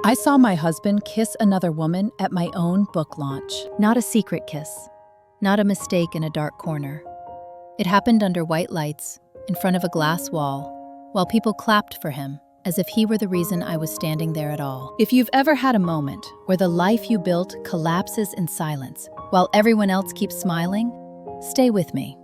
I saw my husband kiss another woman at my own book launch. Not a secret kiss, not a mistake in a dark corner. It happened under white lights, in front of a glass wall, while people clapped for him, as if he were the reason I was standing there at all. If you've ever had a moment where the life you built collapses in silence, while everyone else keeps smiling, stay with me.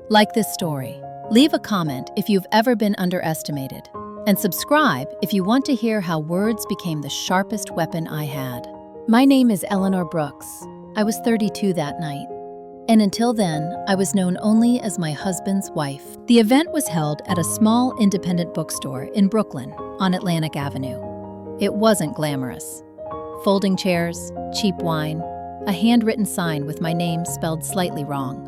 Like this story. Leave a comment if you've ever been underestimated. And subscribe if you want to hear how words became the sharpest weapon I had. My name is Eleanor Brooks. I was 32 that night. And until then, I was known only as my husband's wife. The event was held at a small independent bookstore in Brooklyn on Atlantic Avenue. It wasn't glamorous. Folding chairs, cheap wine, a handwritten sign with my name spelled slightly wrong.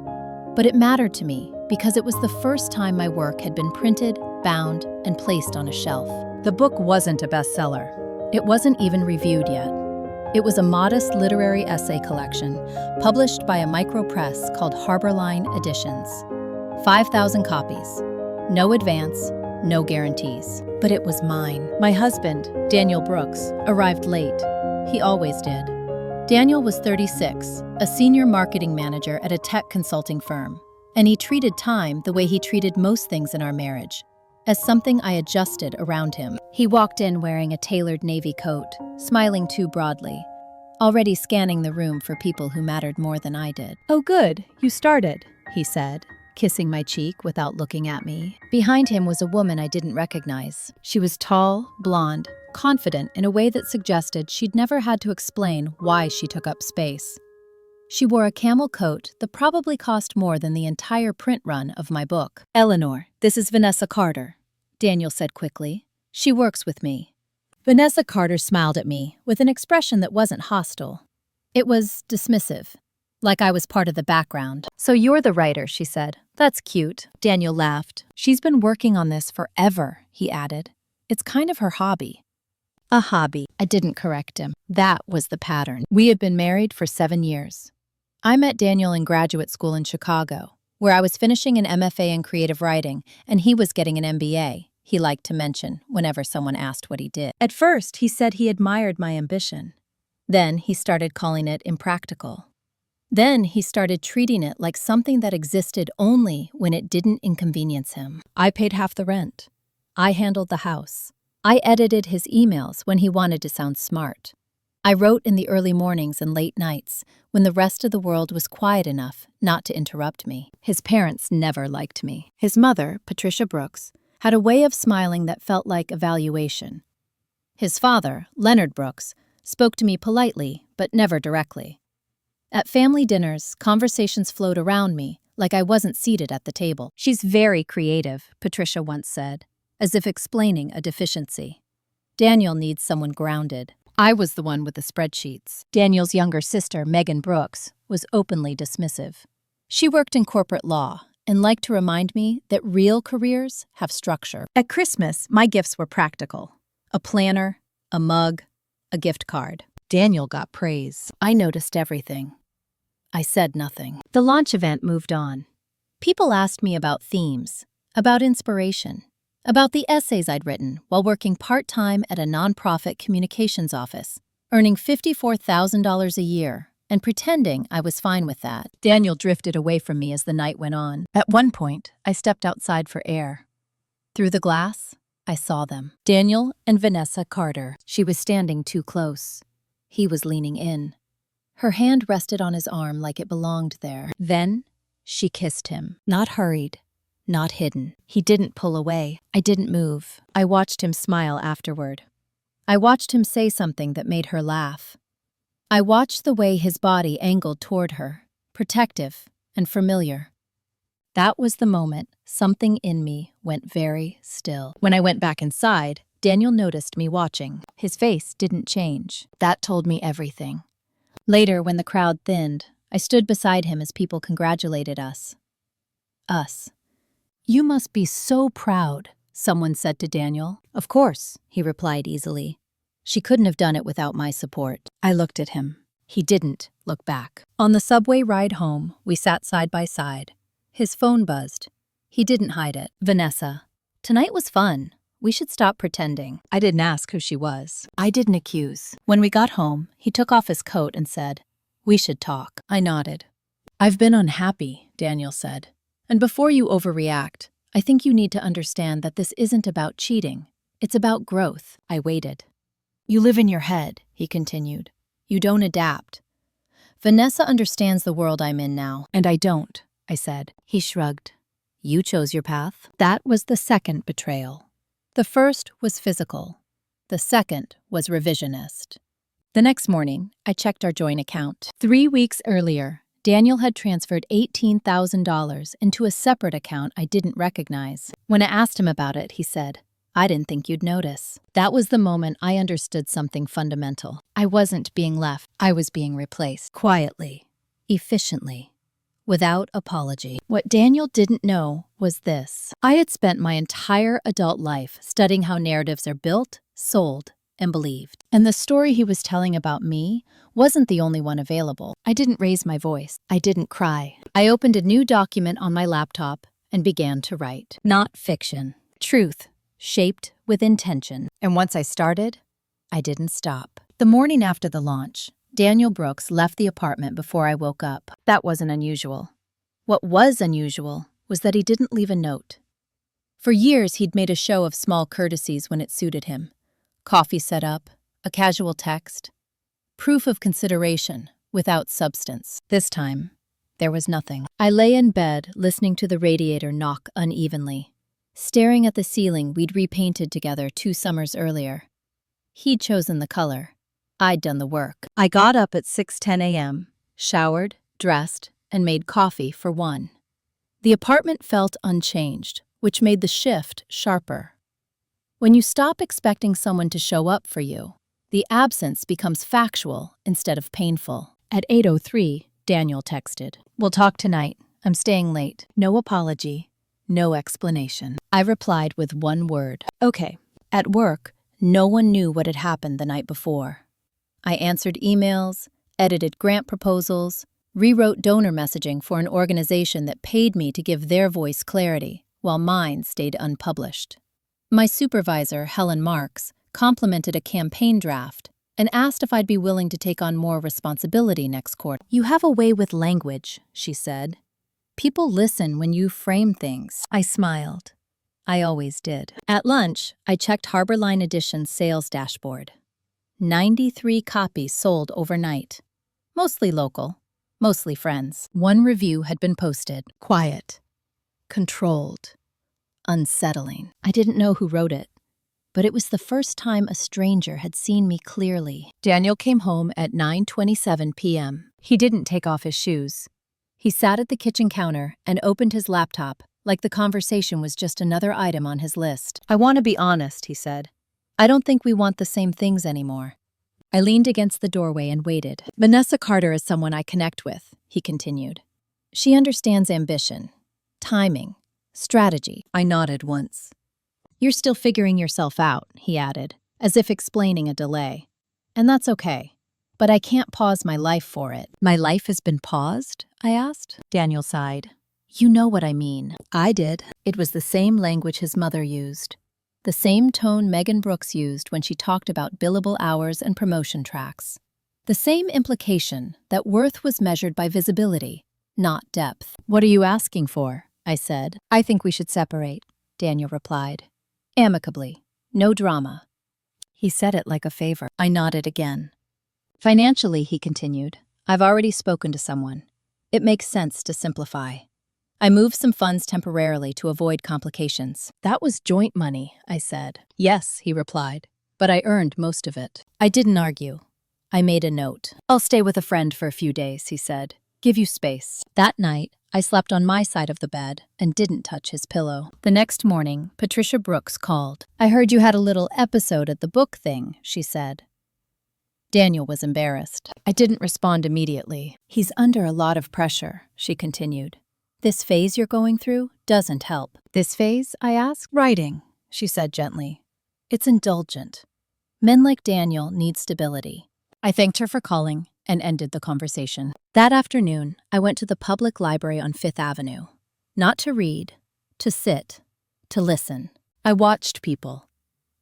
But it mattered to me because it was the first time my work had been printed, bound, and placed on a shelf. The book wasn't a bestseller. It wasn't even reviewed yet. It was a modest literary essay collection published by a micro press called Harborline Editions. 5,000 copies. No advance, no guarantees. But it was mine. My husband, Daniel Brooks, arrived late. He always did. Daniel was 36, a senior marketing manager at a tech consulting firm, and he treated time the way he treated most things in our marriage, as something I adjusted around him. He walked in wearing a tailored navy coat, smiling too broadly, already scanning the room for people who mattered more than I did. "Oh good, you started," he said, kissing my cheek without looking at me. Behind him was a woman I didn't recognize. She was tall, blonde, confident in a way that suggested she'd never had to explain why she took up space. She wore a camel coat that probably cost more than the entire print run of my book. "Eleanor, this is Vanessa Carter," Daniel said quickly. "She works with me." Vanessa Carter smiled at me with an expression that wasn't hostile. It was dismissive, like I was part of the background. "So you're the writer," she said. "That's cute." Daniel laughed. "She's been working on this forever," he added. "It's kind of her hobby." A hobby. I didn't correct him. That was the pattern. We had been married for 7 years. I met Daniel in graduate school in Chicago, where I was finishing an MFA in creative writing, and he was getting an MBA, he liked to mention whenever someone asked what he did. At first, he said he admired my ambition. Then he started calling it impractical. Then he started treating it like something that existed only when it didn't inconvenience him. I paid half the rent. I handled the house. I edited his emails when he wanted to sound smart. I wrote in the early mornings and late nights when the rest of the world was quiet enough not to interrupt me. His parents never liked me. His mother, Patricia Brooks, had a way of smiling that felt like evaluation. His father, Leonard Brooks, spoke to me politely but never directly. At family dinners, conversations flowed around me like I wasn't seated at the table. "She's very creative," Patricia once said, as if explaining a deficiency. "Daniel needs someone grounded." I was the one with the spreadsheets. Daniel's younger sister, Megan Brooks, was openly dismissive. She worked in corporate law and liked to remind me that real careers have structure. At Christmas, my gifts were practical. A planner, a mug, a gift card. Daniel got praise. I noticed everything. I said nothing. The launch event moved on. People asked me about themes, about inspiration, about the essays I'd written while working part-time at a nonprofit communications office, earning $54,000 a year and pretending I was fine with that. Daniel drifted away from me as the night went on. At one point, I stepped outside for air. Through the glass, I saw them. Daniel and Vanessa Carter. She was standing too close. He was leaning in. Her hand rested on his arm like it belonged there. Then, she kissed him. Not hurried. Not hidden. He didn't pull away. I didn't move. I watched him smile afterward. I watched him say something that made her laugh. I watched the way his body angled toward her, protective and familiar. That was the moment something in me went very still. When I went back inside, Daniel noticed me watching. His face didn't change. That told me everything. Later, when the crowd thinned, I stood beside him as people congratulated us. Us. "You must be so proud," someone said to Daniel. "Of course," he replied easily. She couldn't have done it without my support. I looked at him. He didn't look back. On the subway ride home, we sat side by side. His phone buzzed. He didn't hide it. "Vanessa, tonight was fun. We should stop pretending. I didn't ask who she was. I didn't accuse. When we got home, he took off his coat and said, "We should talk." I nodded. "I've been unhappy," Daniel said. "And before you overreact, I think you need to understand that this isn't about cheating. It's about growth." I waited. "You live in your head," he continued. "You don't adapt. Vanessa understands the world I'm in now, and I don't," I said. He shrugged. "You chose your path." That was the second betrayal. The first was physical. The second was revisionist. The next morning, I checked our joint account. 3 weeks earlier, Daniel had transferred $18,000 into a separate account I didn't recognize. When I asked him about it, he said, "I didn't think you'd notice." That was the moment I understood something fundamental. I wasn't being left. I was being replaced. Quietly. Efficiently. Without apology. What Daniel didn't know was this. I had spent my entire adult life studying how narratives are built, sold, and believed. And the story he was telling about me wasn't the only one available. I didn't raise my voice. I didn't cry. I opened a new document on my laptop and began to write. Not fiction. Truth, shaped with intention. And once I started, I didn't stop. The morning after the launch, Daniel Brooks left the apartment before I woke up. That wasn't unusual. What was unusual was that he didn't leave a note. For years, he'd made a show of small courtesies when it suited him. Coffee set up, a casual text. Proof of consideration, without substance. This time, there was nothing. I lay in bed, listening to the radiator knock unevenly, staring at the ceiling we'd repainted together 2 summers earlier. He'd chosen the color. I'd done the work. I got up at 6:10 a.m., showered, dressed, and made coffee for 1. The apartment felt unchanged, which made the shift sharper. When you stop expecting someone to show up for you, the absence becomes factual instead of painful. At 8:03, Daniel texted, "We'll talk tonight. I'm staying late." No apology, no explanation. I replied with 1 word, "Okay." At work, no one knew what had happened the night before. I answered emails, edited grant proposals, rewrote donor messaging for an organization that paid me to give their voice clarity, while mine stayed unpublished. My supervisor, Helen Marks, complimented a campaign draft and asked if I'd be willing to take on more responsibility next quarter. "You have a way with language," she said. "People listen when you frame things." I smiled. I always did. At lunch, I checked Harbor Line Edition's sales dashboard. 93 copies sold overnight. Mostly local, mostly friends. 1 review had been posted. Quiet. Controlled. Unsettling. I didn't know who wrote it, but it was the first time a stranger had seen me clearly. Daniel came home at 9:27 p.m. He didn't take off his shoes. He sat at the kitchen counter and opened his laptop like the conversation was just another item on his list. "I want to be honest," he said. "I don't think we want the same things anymore." I leaned against the doorway and waited. "Vanessa Carter is someone I connect with," he continued. "She understands ambition, timing, strategy." I nodded once. "You're still figuring yourself out," he added, as if explaining a delay. "And that's okay. But I can't pause my life for it." "My life has been paused?" I asked. Daniel sighed. "You know what I mean." I did. It was the same language his mother used. The same tone Megan Brooks used when she talked about billable hours and promotion tracks. The same implication that worth was measured by visibility, not depth. "What are you asking for?" I said. "I think we should separate," Daniel replied. "Amicably. No drama." He said it like a favor. I nodded again. "Financially," he continued, "I've already spoken to someone. It makes sense to simplify. I moved some funds temporarily to avoid complications." "That was joint money," I said. "Yes," he replied, "but I earned most of it." I didn't argue. I made a note. "I'll stay with a friend for a few days," he said. "Give you space." That night, I slept on my side of the bed and didn't touch his pillow. The next morning, Patricia Brooks called. "I heard you had a little episode at the book thing," she said. Daniel was embarrassed. I didn't respond immediately. "He's under a lot of pressure," she continued. "This phase you're going through doesn't help." "This phase?" I asked. "Writing," she said gently. "It's indulgent. Men like Daniel need stability." I thanked her for calling and ended the conversation. That afternoon, I went to the public library on 5th Avenue. Not to read, to sit, to listen. I watched people,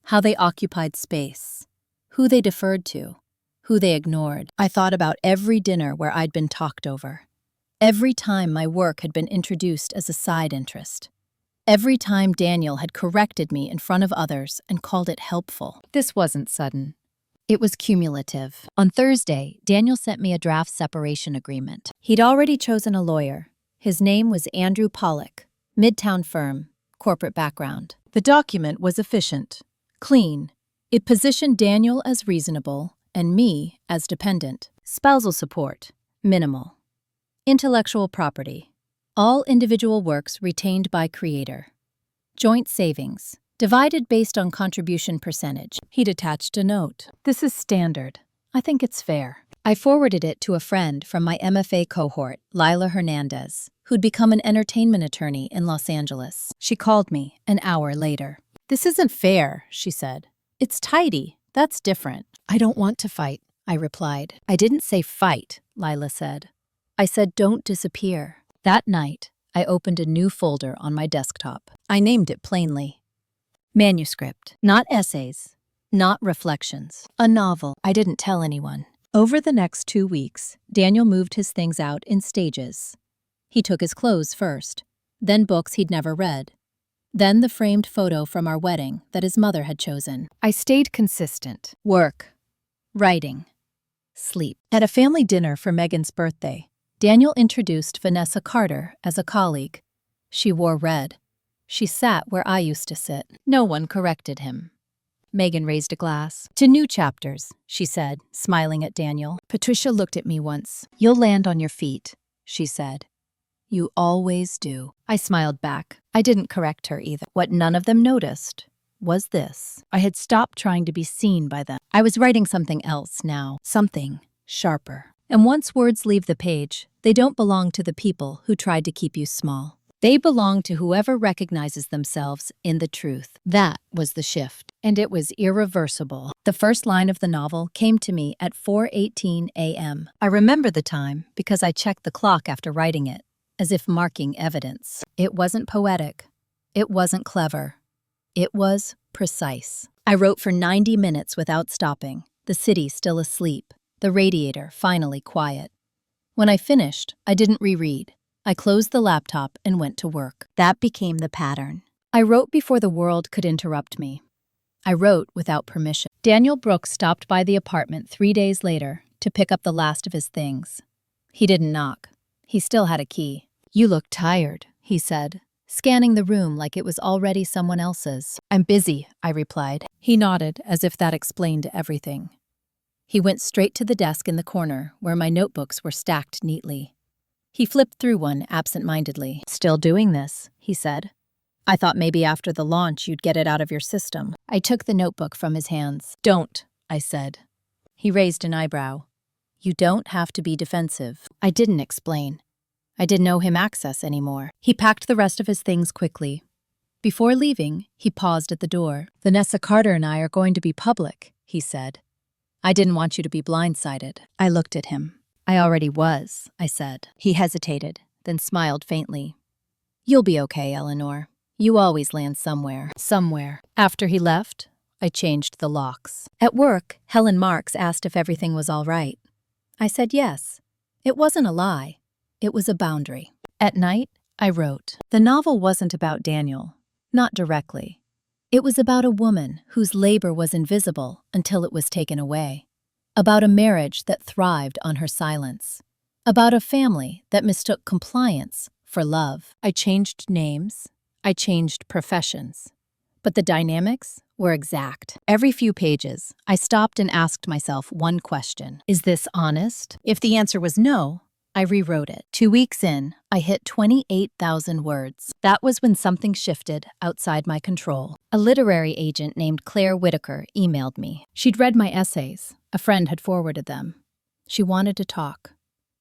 how they occupied space, who they deferred to, who they ignored. I thought about every dinner where I'd been talked over, every time my work had been introduced as a side interest, every time Daniel had corrected me in front of others and called it helpful. This wasn't sudden. It was cumulative. On Thursday, Daniel sent me a draft separation agreement. He'd already chosen a lawyer. His name was Andrew Pollock, Midtown firm, corporate background. The document was efficient, clean. It positioned Daniel as reasonable and me as dependent. Spousal support, minimal. Intellectual property, all individual works retained by creator. Joint savings, divided based on contribution percentage. He'd attached a note. This is standard. I think it's fair. I forwarded it to a friend from my MFA cohort, Lila Hernandez, who'd become an entertainment attorney in Los Angeles. She called me an hour later. This isn't fair, she said. It's tidy. That's different. I don't want to fight, I replied. I didn't say fight, Lila said. I said don't disappear. That night, I opened a new folder on my desktop. I named it plainly. Manuscript, not essays, not reflections. A novel. I didn't tell anyone. Over the next 2 weeks, Daniel moved his things out in stages. He took his clothes first, then books he'd never read, then the framed photo from our wedding that his mother had chosen. I stayed consistent. Work, writing, sleep. At a family dinner for Megan's birthday, Daniel introduced Vanessa Carter as a colleague. She wore red. She sat where I used to sit. No one corrected him. Megan raised a glass. To new chapters, she said, smiling at Daniel. Patricia looked at me once. You'll land on your feet, she said. You always do. I smiled back. I didn't correct her either. What none of them noticed was this. I had stopped trying to be seen by them. I was writing something else now, something sharper. And once words leave the page, they don't belong to the people who tried to keep you small. They belong to whoever recognizes themselves in the truth. That was the shift, and it was irreversible. The first line of the novel came to me at 4:18 a.m. I remember the time because I checked the clock after writing it, as if marking evidence. It wasn't poetic. It wasn't clever. It was precise. I wrote for 90 minutes without stopping, the city still asleep, the radiator finally quiet. When I finished, I didn't reread. I closed the laptop and went to work. That became the pattern. I wrote before the world could interrupt me. I wrote without permission. Daniel Brooks stopped by the apartment 3 days later to pick up the last of his things. He didn't knock. He still had a key. You look tired, he said, scanning the room like it was already someone else's. I'm busy, I replied. He nodded as if that explained everything. He went straight to the desk in the corner where my notebooks were stacked neatly. He flipped through one absent-mindedly. Still doing this, he said. I thought maybe after the launch you'd get it out of your system. I took the notebook from his hands. Don't, I said. He raised an eyebrow. You don't have to be defensive. I didn't explain. I didn't owe him access anymore. He packed the rest of his things quickly. Before leaving, he paused at the door. Vanessa Carter and I are going to be public, he said. I didn't want you to be blindsided. I looked at him. I already was, I said. He hesitated, then smiled faintly. You'll be okay, Eleanor. You always land somewhere. Somewhere. After he left, I changed the locks. At work, Helen Marks asked if everything was all right. I said yes. It wasn't a lie. It was a boundary. At night, I wrote. The novel wasn't about Daniel. Not directly. It was about a woman whose labor was invisible until it was taken away. About a marriage that thrived on her silence. About a family that mistook compliance for love. I changed names. I changed professions. But the dynamics were exact. Every few pages, I stopped and asked myself one question. Is this honest? If the answer was no, I rewrote it. 2 weeks in, I hit 28,000 words. That was when something shifted outside my control. A literary agent named Claire Whitaker emailed me. She'd read my essays. A friend had forwarded them. She wanted to talk.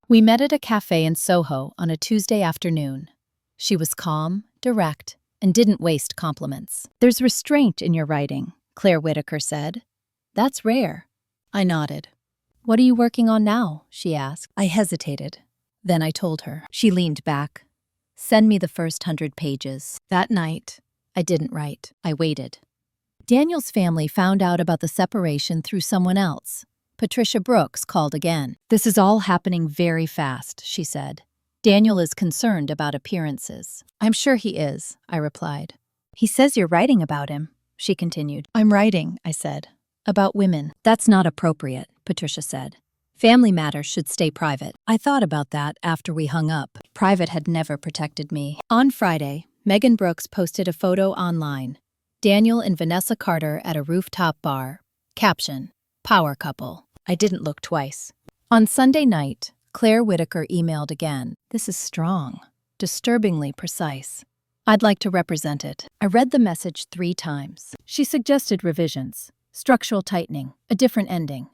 We met at a cafe in Soho on a Tuesday afternoon. She was calm, direct, and didn't waste compliments. There's restraint in your writing, Claire Whitaker said. That's rare. I nodded. What are you working on now? She asked. I hesitated. Then I told her. She leaned back. Send me the first 100 pages. That night, I didn't write. I waited. Daniel's family found out about the separation through someone else. Patricia Brooks called again. "This is all happening very fast," she said. "Daniel is concerned about appearances." "I'm sure he is," I replied. "He says you're writing about him," she continued. "I'm writing," I said. "About women." "That's not appropriate," Patricia said. "Family matters should stay private." I thought about that after we hung up. Private had never protected me. On Friday, Megan Brooks posted a photo online. Daniel and Vanessa Carter at a rooftop bar. Caption: "Power couple." I didn't look twice. On Sunday night, Claire Whitaker emailed again. "This is strong, disturbingly precise. I'd like to represent it." I read the message 3 times. She suggested revisions, structural tightening, a different ending.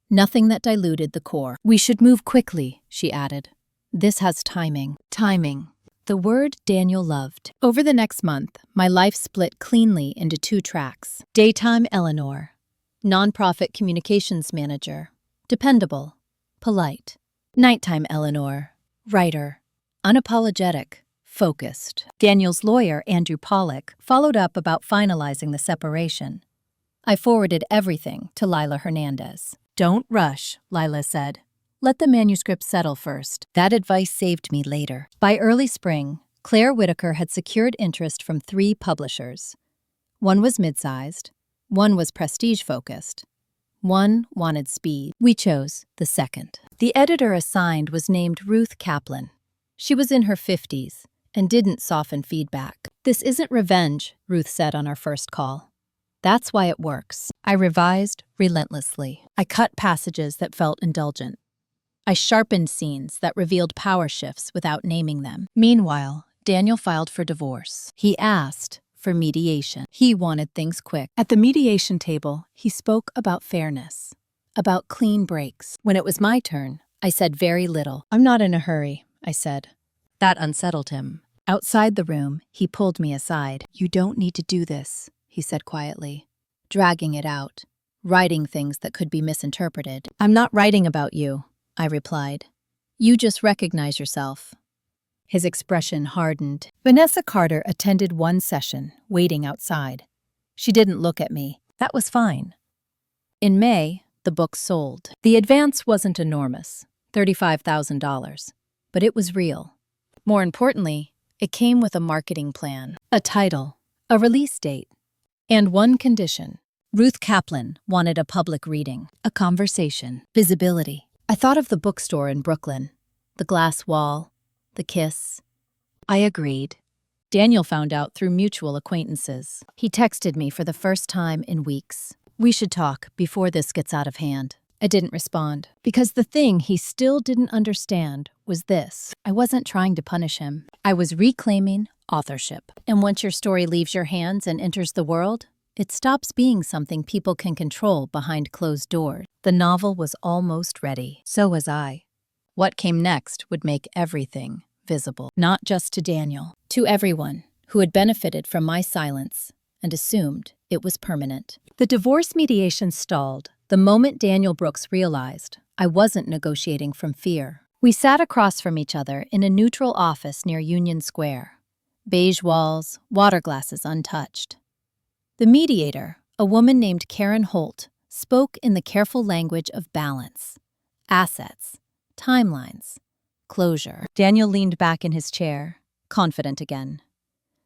Nothing that diluted the core. "We should move quickly," she added. "This has timing." Timing. The word Daniel loved. Over the next month, my life split cleanly into 2 tracks. Daytime Eleanor, nonprofit communications manager, dependable, polite. Nighttime Eleanor, writer, unapologetic, focused. Daniel's lawyer, Andrew Pollack, followed up about finalizing the separation. I forwarded everything to Lila Hernandez. "Don't rush," Lila said. "Let the manuscript settle first." That advice saved me later. By early spring, Claire Whitaker had secured interest from 3 publishers. One was mid-sized, one was prestige-focused, one wanted speed. We chose the second. The editor assigned was named Ruth Kaplan. She was in her 50s and didn't soften feedback. "This isn't revenge," Ruth said on our first call. "That's why it works." I revised relentlessly. I cut passages that felt indulgent. I sharpened scenes that revealed power shifts without naming them. Meanwhile, Daniel filed for divorce. He asked for mediation. He wanted things quick. At the mediation table, he spoke about fairness, about clean breaks. When it was my turn, I said very little. "I'm not in a hurry," I said. That unsettled him. Outside the room, he pulled me aside. "You don't need to do this," he said quietly, dragging it out, writing things that could be misinterpreted. "I'm not writing about you," I replied. "You just recognize yourself." His expression hardened. Vanessa Carter attended one session, waiting outside. She didn't look at me. That was fine. In May, the book sold. The advance wasn't enormous, $35,000, but it was real. More importantly, it came with a marketing plan, a title, a release date, and one condition. Ruth Kaplan wanted a public reading, a conversation, visibility. I thought of the bookstore in Brooklyn, the glass wall, the kiss. I agreed. Daniel found out through mutual acquaintances. He texted me for the first time in weeks. "We should talk before this gets out of hand." I didn't respond, because the thing he still didn't understand was this. I wasn't trying to punish him. I was reclaiming authorship. And once your story leaves your hands and enters the world, it stops being something people can control behind closed doors. The novel was almost ready. So was I. What came next would make everything visible, not just to Daniel, to everyone who had benefited from my silence and assumed it was permanent. The divorce mediation stalled the moment Daniel Brooks realized I wasn't negotiating from fear. We sat across from each other in a neutral office near Union Square. Beige walls, water glasses untouched. The mediator, a woman named Karen Holt, spoke in the careful language of balance, assets, timelines, closure. Daniel leaned back in his chair, confident again.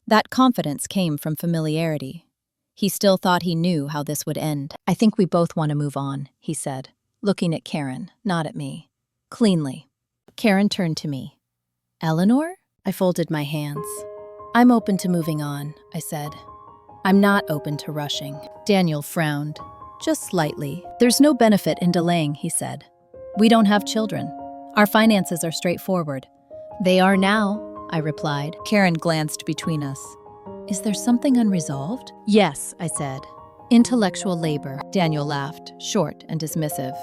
That confidence came from familiarity. He still thought he knew how this would end. "I think we both want to move on," he said, looking at Karen, not at me. Cleanly. Karen turned to me. "Eleanor?" I folded my hands. "I'm open to moving on," I said. "I'm not open to rushing." Daniel frowned, just slightly. "There's no benefit in delaying," he said. "We don't have children. Our finances are straightforward." "They are now," I replied. Karen glanced between us. "Is there something unresolved?" "Yes," I said. "Intellectual labor." Daniel laughed, short and dismissive.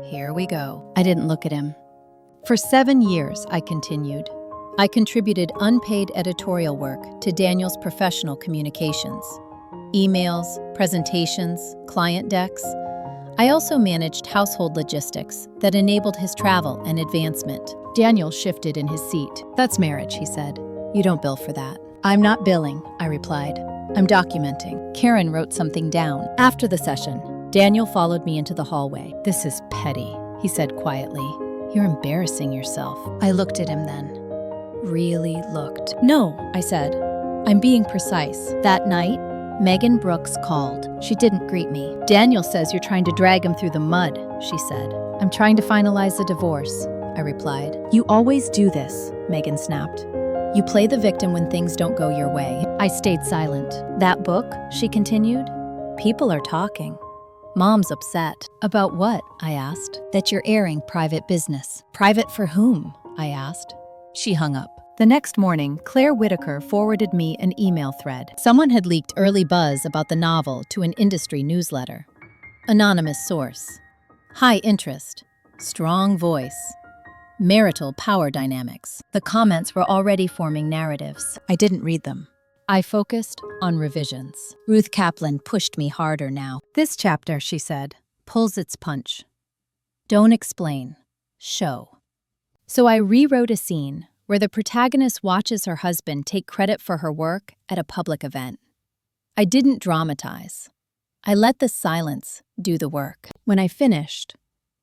"Here we go." I didn't look at him. "For 7 years," I continued, "I contributed unpaid editorial work to Daniel's professional communications. Emails, presentations, client decks. I also managed household logistics that enabled his travel and advancement." Daniel shifted in his seat. "That's marriage," he said. "You don't bill for that." "I'm not billing," I replied. I'm documenting. Karen wrote something down. After the session, Daniel followed me into the hallway. This is petty, he said quietly. You're embarrassing yourself. I looked at him then. Really looked. No, I said. I'm being precise. That night, Megan Brooks called. She didn't greet me. Daniel says you're trying to drag him through the mud, she said. I'm trying to finalize the divorce, I replied. You always do this, Megan snapped. You play the victim when things don't go your way. I stayed silent. That book, she continued, people are talking. Mom's upset. About what? I asked. That you're airing private business. Private for whom? I asked. She hung up. The next morning, Claire Whitaker forwarded me an email thread. Someone had leaked early buzz about the novel to an industry newsletter. Anonymous source. High interest. Strong voice. Marital power dynamics. The comments were already forming narratives. I didn't read them. I focused on revisions. Ruth Kaplan pushed me harder now. This chapter, she said, pulls its punch. Don't explain. Show. So I rewrote a scene where the protagonist watches her husband take credit for her work at a public event. I didn't dramatize. I let the silence do the work. When I finished,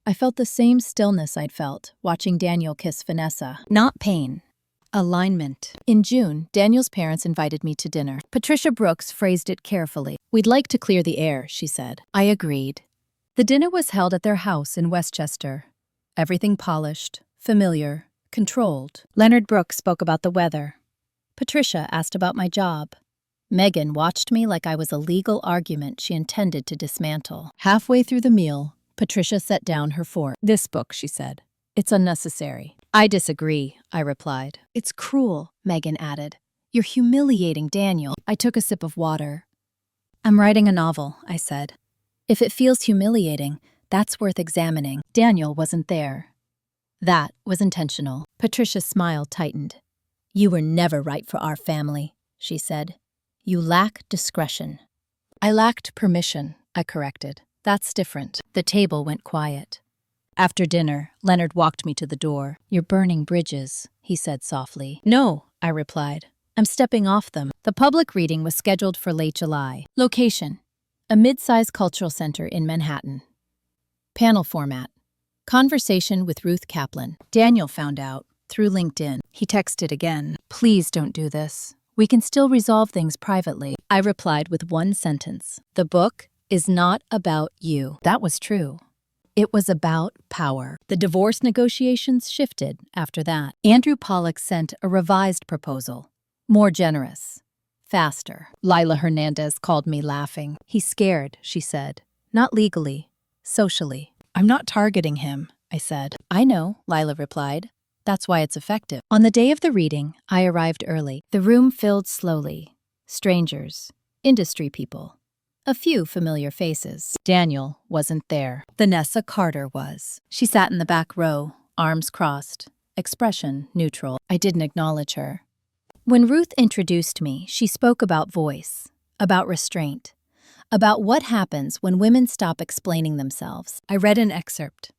I felt the same stillness I'd felt watching Daniel kiss Vanessa. Not pain. Alignment. In June, Daniel's parents invited me to dinner. Patricia Brooks phrased it carefully. We'd like to clear the air, she said. I agreed. The dinner was held at their house in Westchester. Everything polished, familiar, controlled. Leonard Brooks spoke about the weather. Patricia asked about my job. Megan watched me like I was a legal argument she intended to dismantle. Halfway through the meal, Patricia set down her fork. This book, she said. It's unnecessary. I disagree, I replied. It's cruel, Megan added. You're humiliating Daniel. I took a sip of water. I'm writing a novel, I said. If it feels humiliating, that's worth examining. Daniel wasn't there. That was intentional. Patricia's smile tightened. You were never right for our family, she said. You lack discretion. I lacked permission, I corrected. That's different. The table went quiet. After dinner, Leonard walked me to the door. You're burning bridges, he said softly. No, I replied. I'm stepping off them. The public reading was scheduled for late July. Location: a mid-sized cultural center in Manhattan. Panel format: conversation with Ruth Kaplan. Daniel found out through LinkedIn. He texted again. Please don't do this. We can still resolve things privately. I replied with one sentence. The book is not about you. That was true. It was about power. The divorce negotiations shifted after that. Andrew Pollack sent a revised proposal. More generous. Faster. Lila Hernandez called me laughing. He's scared, she said. Not legally. Socially. I'm not targeting him, I said. I know, Lila replied. That's why it's effective. On the day of the reading, I arrived early. The room filled slowly. Strangers. Industry people. A few familiar faces. Daniel wasn't there. Vanessa Carter was. She sat in the back row, arms crossed, expression neutral. I didn't acknowledge her. When Ruth introduced me, she spoke about voice, about restraint, about what happens when women stop explaining themselves. I read an excerpt.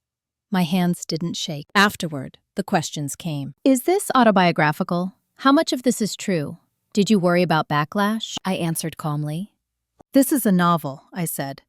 My hands didn't shake. Afterward, the questions came. Is this autobiographical? How much of this is true? Did you worry about backlash? I answered calmly. This is a novel, I said.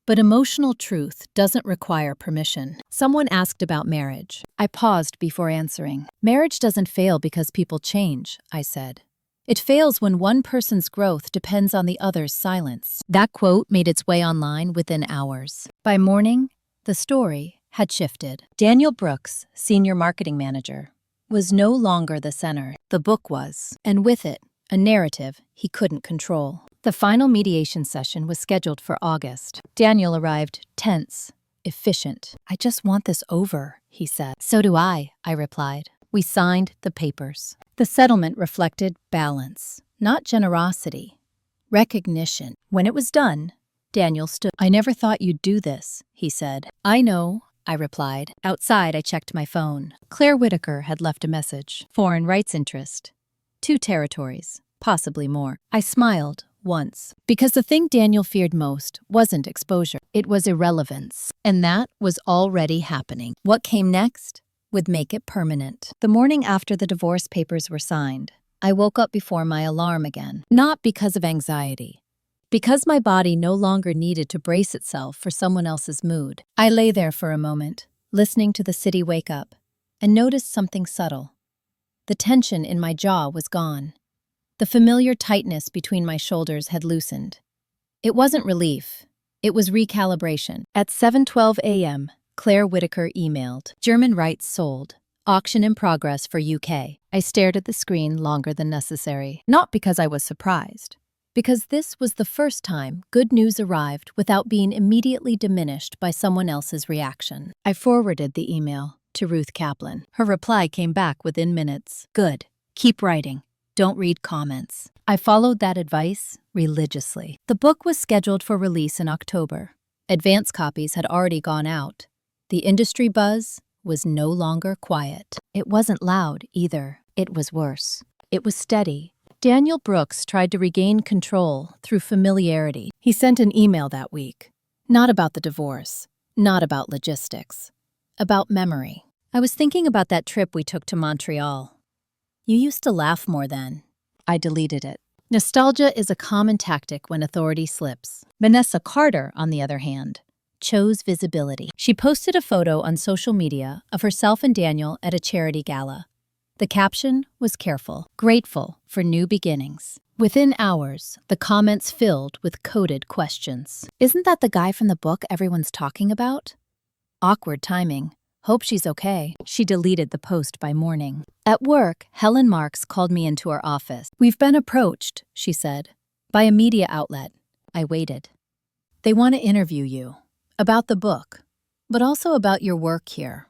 But emotional truth doesn't require permission. Someone asked about marriage. I paused before answering. Marriage doesn't fail because people change, I said. It fails when one person's growth depends on the other's silence. That quote made its way online within hours. By morning, the story had shifted. Daniel Brooks, senior marketing manager, was no longer the center. The book was, and with it, a narrative he couldn't control. The final mediation session was scheduled for August. Daniel arrived tense, efficient. I just want this over, he said. So do I replied. We signed the papers. The settlement reflected balance, not generosity, recognition. When it was done, Daniel stood. I never thought you'd do this, he said. I know, I replied. Outside, I checked my phone. Claire Whitaker had left a message. Foreign rights interest. 2 territories, possibly more. I smiled. Once. Because the thing Daniel feared most wasn't exposure. It was irrelevance. And that was already happening. What came next would make it permanent. The morning after the divorce papers were signed, I woke up before my alarm again. Not because of anxiety. Because my body no longer needed to brace itself for someone else's mood. I lay there for a moment, listening to the city wake up, and noticed something subtle. The tension in my jaw was gone. The familiar tightness between my shoulders had loosened. It wasn't relief. It was recalibration. At 7:12 a.m., Claire Whitaker emailed, "German rights sold. Auction in progress for UK." I stared at the screen longer than necessary, not because I was surprised, because this was the first time good news arrived without being immediately diminished by someone else's reaction. I forwarded the email to Ruth Kaplan. Her reply came back within minutes. "Good. Keep writing. Don't read comments." I followed that advice religiously. The book was scheduled for release in October. Advance copies had already gone out. The industry buzz was no longer quiet. It wasn't loud either. It was worse. It was steady. Daniel Brooks tried to regain control through familiarity. He sent an email that week. Not about the divorce. Not about logistics. About memory. "I was thinking about that trip we took to Montreal. You used to laugh more then." I deleted it. Nostalgia is a common tactic when authority slips. Vanessa Carter, on the other hand, chose visibility. She posted a photo on social media of herself and Daniel at a charity gala. The caption was careful, grateful for new beginnings. Within hours, the comments filled with coded questions. "Isn't that the guy from the book everyone's talking about? Awkward timing. Hope she's okay." She deleted the post by morning. At work, Helen Marks called me into her office. "We've been approached," she said, "by a media outlet." I waited. "They want to interview you. About the book, but also about your work here.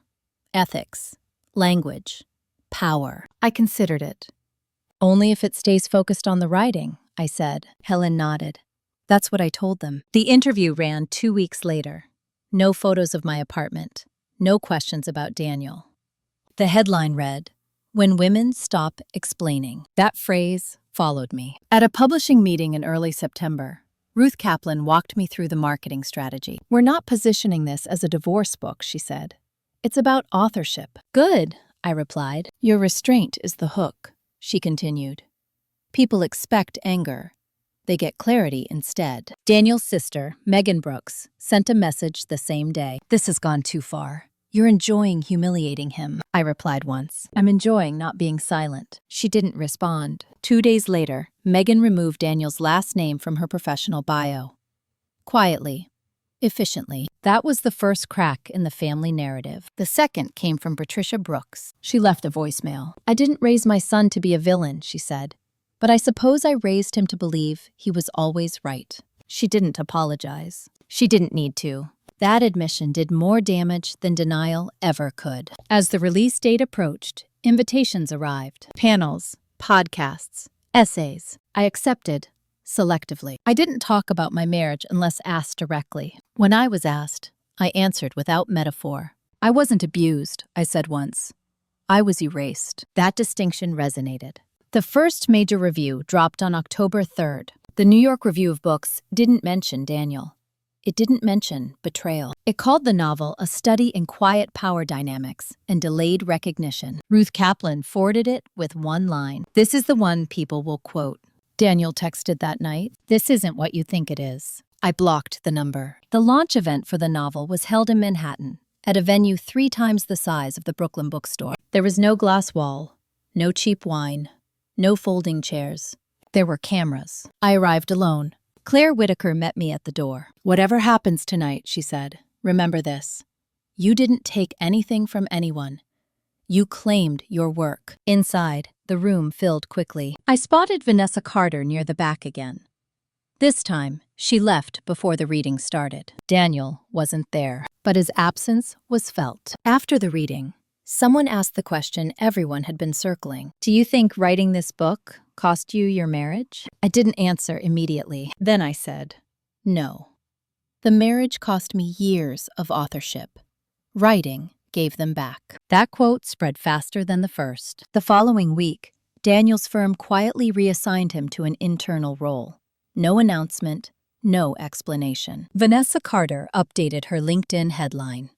Ethics, language, power." I considered it. "Only if it stays focused on the writing," I said. Helen nodded. That's what I told them. The interview ran 2 weeks later. No photos of my apartment. No questions about Daniel. The headline read, "When Women Stop Explaining." That phrase followed me. At a publishing meeting in early September, Ruth Kaplan walked me through the marketing strategy. "We're not positioning this as a divorce book," she said. "It's about authorship." "Good," I replied. "Your restraint is the hook," she continued. "People expect anger. They get clarity instead." Daniel's sister, Megan Brooks, sent a message the same day. "This has gone too far. You're enjoying humiliating him." I replied once. "I'm enjoying not being silent." She didn't respond. 2 days later, Megan removed Daniel's last name from her professional bio. Quietly, efficiently. That was the first crack in the family narrative. The second came from Patricia Brooks. She left a voicemail. "I didn't raise my son to be a villain," she said. "But I suppose I raised him to believe he was always right." She didn't apologize. She didn't need to. That admission did more damage than denial ever could. As the release date approached, invitations arrived. Panels, podcasts, essays. I accepted, selectively. I didn't talk about my marriage unless asked directly. When I was asked, I answered without metaphor. "I wasn't abused," I said once. "I was erased." That distinction resonated. The first major review dropped on October 3rd. The New York Review of Books didn't mention Daniel. It didn't mention betrayal. It called the novel a study in quiet power dynamics and delayed recognition. Ruth Kaplan forwarded it with one line. "This is the one people will quote." Daniel texted that night, "This isn't what you think it is." I blocked the number. The launch event for the novel was held in Manhattan, at a venue 3 times the size of the Brooklyn bookstore. There was no glass wall, no cheap wine, no folding chairs. There were cameras. I arrived alone. Claire Whitaker met me at the door. "Whatever happens tonight," she said, "remember this. You didn't take anything from anyone. You claimed your work." Inside, the room filled quickly. I spotted Vanessa Carter near the back again. This time, she left before the reading started. Daniel wasn't there, but his absence was felt. After the reading, someone asked the question everyone had been circling. "Do you think writing this book cost you your marriage?" I didn't answer immediately. Then I said, "No. The marriage cost me years of authorship. Writing gave them back." That quote spread faster than the first. The following week, Daniel's firm quietly reassigned him to an internal role. No announcement, no explanation. Vanessa Carter updated her LinkedIn headline.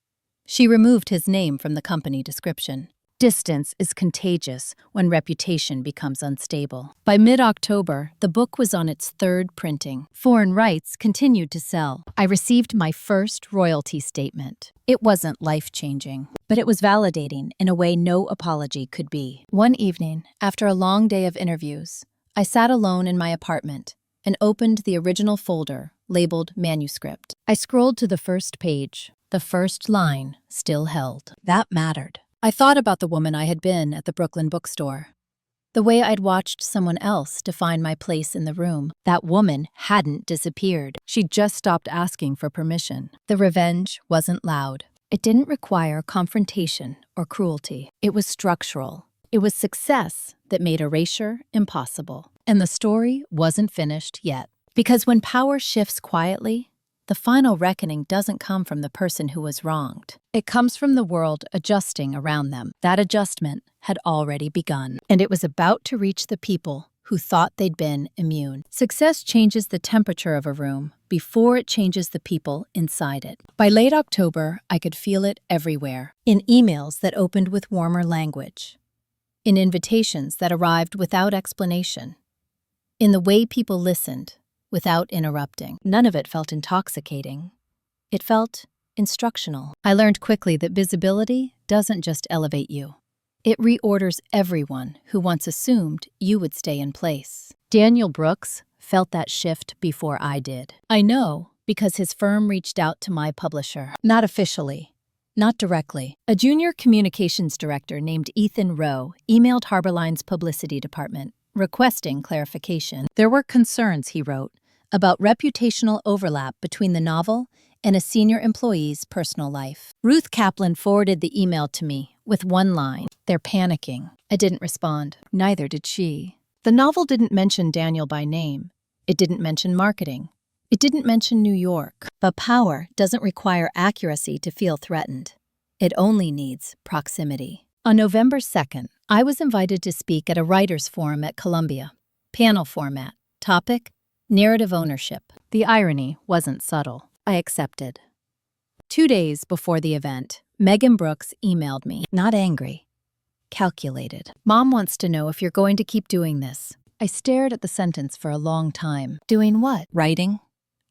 She removed his name from the company description. Distance is contagious when reputation becomes unstable. By mid-October, the book was on its third printing. Foreign rights continued to sell. I received my first royalty statement. It wasn't life-changing, but it was validating in a way no apology could be. One evening, after a long day of interviews, I sat alone in my apartment and opened the original folder labeled manuscript. I scrolled to the first page. The first line still held. That mattered. I thought about the woman I had been at the Brooklyn bookstore. The way I'd watched someone else define my place in the room. That woman hadn't disappeared. She'd just stopped asking for permission. The revenge wasn't loud. It didn't require confrontation or cruelty. It was structural. It was success that made erasure impossible. And the story wasn't finished yet. Because when power shifts quietly, the final reckoning doesn't come from the person who was wronged. It comes from the world adjusting around them. That adjustment had already begun, and it was about to reach the people who thought they'd been immune. Success changes the temperature of a room before it changes the people inside it. By late October, I could feel it everywhere. In emails that opened with warmer language. In invitations that arrived without explanation. In the way people listened without interrupting. None of it felt intoxicating. It felt instructional. I learned quickly that visibility doesn't just elevate you. It reorders everyone who once assumed you would stay in place. Daniel Brooks felt that shift before I did. I know because his firm reached out to my publisher. Not officially. Not directly. A junior communications director named Ethan Rowe emailed Harborline's publicity department requesting clarification. There were concerns, he wrote, about reputational overlap between the novel and a senior employee's personal life. Ruth Kaplan forwarded the email to me with one line, "They're panicking." I didn't respond. Neither did she. The novel didn't mention Daniel by name. It didn't mention marketing. It didn't mention New York. But power doesn't require accuracy to feel threatened. It only needs proximity. On November 2nd, I was invited to speak at a writers' forum at Columbia. Panel format. Topic: narrative ownership. The irony wasn't subtle. I accepted. 2 days before the event, Megan Brooks emailed me, not angry, calculated. "Mom wants to know if you're going to keep doing this." I stared at the sentence for a long time. Doing what? Writing?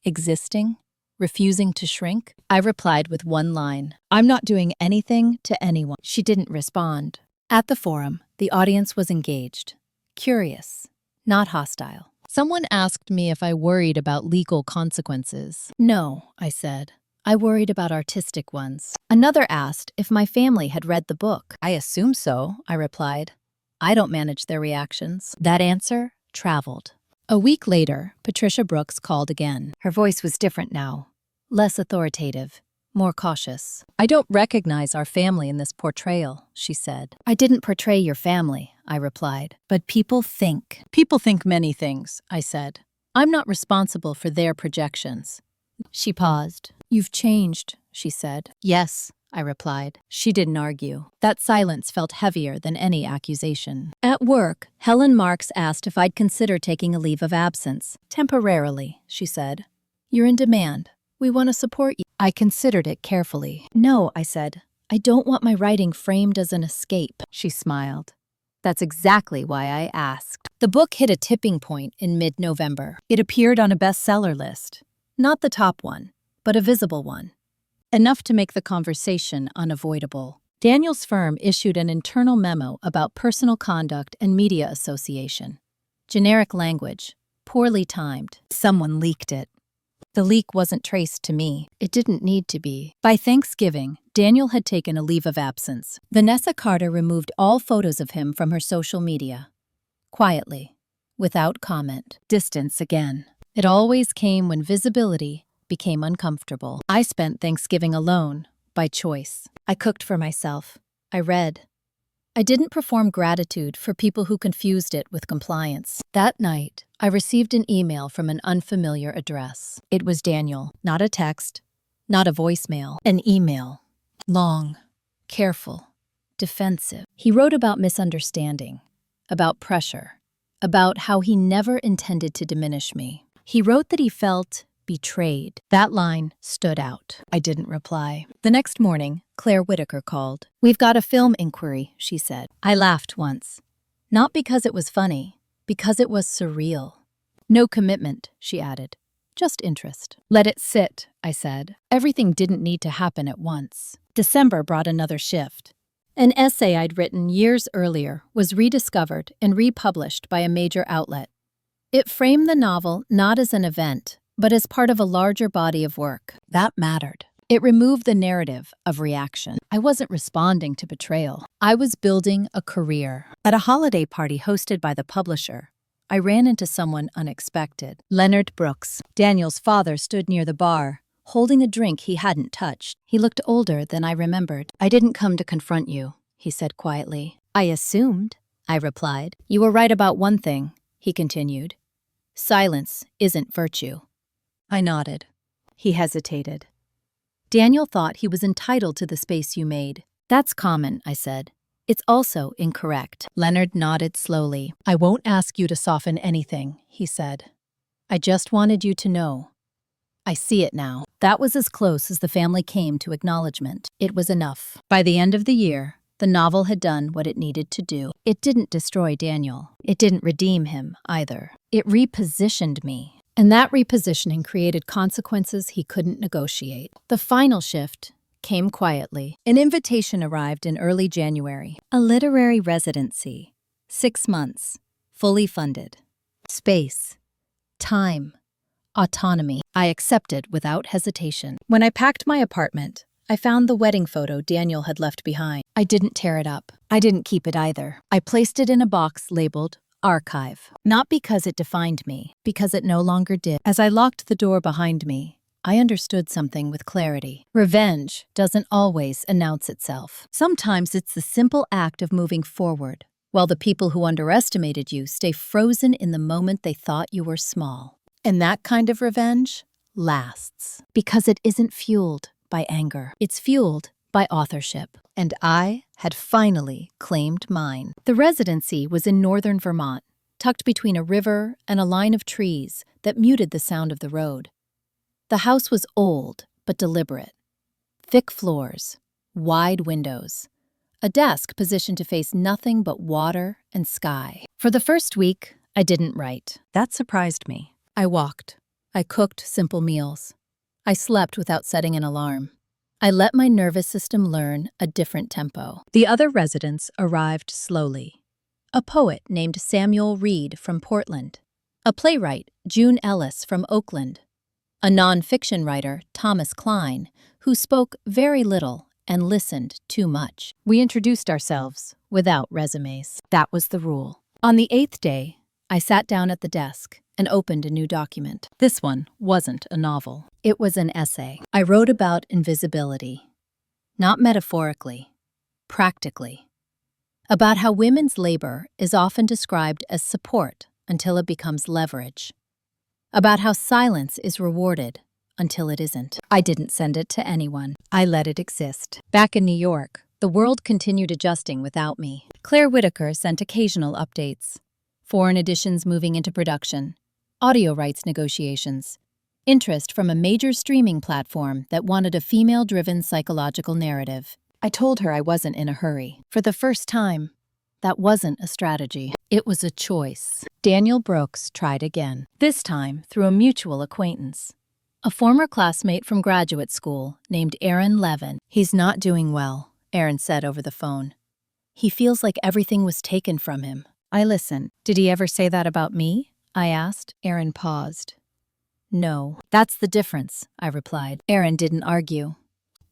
Existing? Refusing to shrink? I replied with one line, "I'm not doing anything to anyone." She didn't respond. At the forum, the audience was engaged, curious, not hostile. Someone asked me if I worried about legal consequences. "No," I said. "I worried about artistic ones." Another asked if my family had read the book. "I assume so," I replied. "I don't manage their reactions." That answer traveled. A week later, Patricia Brooks called again. Her voice was different now, less authoritative, more cautious. "I don't recognize our family in this portrayal," she said. "I didn't portray your family," I replied. "But people think." "People think many things," I said. "I'm not responsible for their projections." She paused. "You've changed," she said. "Yes," I replied. She didn't argue. That silence felt heavier than any accusation. At work, Helen Marks asked if I'd consider taking a leave of absence. "Temporarily," she said. "You're in demand. We want to support you." I considered it carefully. "No," I said. "I don't want my writing framed as an escape." She smiled. "That's exactly why I asked." The book hit a tipping point in mid-November. It appeared on a bestseller list. Not the top one, but a visible one. Enough to make the conversation unavoidable. Daniel's firm issued an internal memo about personal conduct and media association. Generic language, poorly timed. Someone leaked it. The leak wasn't traced to me. It didn't need to be. By Thanksgiving, Daniel had taken a leave of absence. Vanessa Carter removed all photos of him from her social media. Quietly, without comment. Distance again. It always came when visibility became uncomfortable. I spent Thanksgiving alone, by choice. I cooked for myself. I read. I didn't perform gratitude for people who confused it with compliance. That night, I received an email from an unfamiliar address. It was Daniel, not a text, not a voicemail, an email. Long, careful, defensive. He wrote about misunderstanding, about pressure, about how he never intended to diminish me. He wrote that he felt betrayed. That line stood out. I didn't reply. The next morning, Claire Whitaker called. "We've got a film inquiry," she said. I laughed once. Not because it was funny, because it was surreal. "No commitment," she added. "Just interest." "Let it sit," I said. Everything didn't need to happen at once. December brought another shift. An essay I'd written years earlier was rediscovered and republished by a major outlet. It framed the novel not as an event, but as part of a larger body of work. That mattered. It removed the narrative of reaction. I wasn't responding to betrayal. I was building a career. At a holiday party hosted by the publisher, I ran into someone unexpected. Leonard Brooks, Daniel's father, stood near the bar, holding a drink he hadn't touched. He looked older than I remembered. "I didn't come to confront you," he said quietly. "I assumed," I replied. "You were right about one thing," he continued. "Silence isn't virtue." I nodded. He hesitated. "Daniel thought he was entitled to the space you made." "That's common," I said. "It's also incorrect." Leonard nodded slowly. "I won't ask you to soften anything," he said. "I just wanted you to know. I see it now." That was as close as the family came to acknowledgement. It was enough. By the end of the year, the novel had done what it needed to do. It didn't destroy Daniel. It didn't redeem him, either. It repositioned me. And that repositioning created consequences he couldn't negotiate. The final shift came quietly. An invitation arrived in early January. A literary residency. 6 months. Fully funded. Space. Time. Autonomy. I accepted without hesitation. When I packed my apartment, I found the wedding photo Daniel had left behind. I didn't tear it up. I didn't keep it either. I placed it in a box labeled Archive. Not because it defined me, because it no longer did. As I locked the door behind me, I understood something with clarity. Revenge doesn't always announce itself. Sometimes it's the simple act of moving forward, while the people who underestimated you stay frozen in the moment they thought you were small. And that kind of revenge lasts, because it isn't fueled by anger. It's fueled by authorship. And I had finally claimed mine. The residency was in northern Vermont, tucked between a river and a line of trees that muted the sound of the road. The house was old but deliberate. Thick floors, wide windows, a desk positioned to face nothing but water and sky. For the first week, I didn't write. That surprised me. I walked. I cooked simple meals. I slept without setting an alarm. I let my nervous system learn a different tempo. The other residents arrived slowly. A poet named Samuel Reed from Portland. A playwright, June Ellis from Oakland. A nonfiction writer, Thomas Klein, who spoke very little and listened too much. We introduced ourselves without resumes. That was the rule. On the 8th day, I sat down at the desk and opened a new document. This one wasn't a novel. It was an essay. I wrote about invisibility. Not metaphorically, practically. About how women's labor is often described as support until it becomes leverage. About how silence is rewarded until it isn't. I didn't send it to anyone. I let it exist. Back in New York, the world continued adjusting without me. Claire Whitaker sent occasional updates. Foreign editions moving into production. Audio rights negotiations. Interest from a major streaming platform that wanted a female-driven psychological narrative. I told her I wasn't in a hurry. For the first time, that wasn't a strategy. It was a choice. Daniel Brooks tried again, this time through a mutual acquaintance. A former classmate from graduate school named Aaron Levin. "He's not doing well," Aaron said over the phone. "He feels like everything was taken from him." I listened. "Did he ever say that about me?" I asked. Aaron paused. "No, that's the difference," I replied. Aaron didn't argue.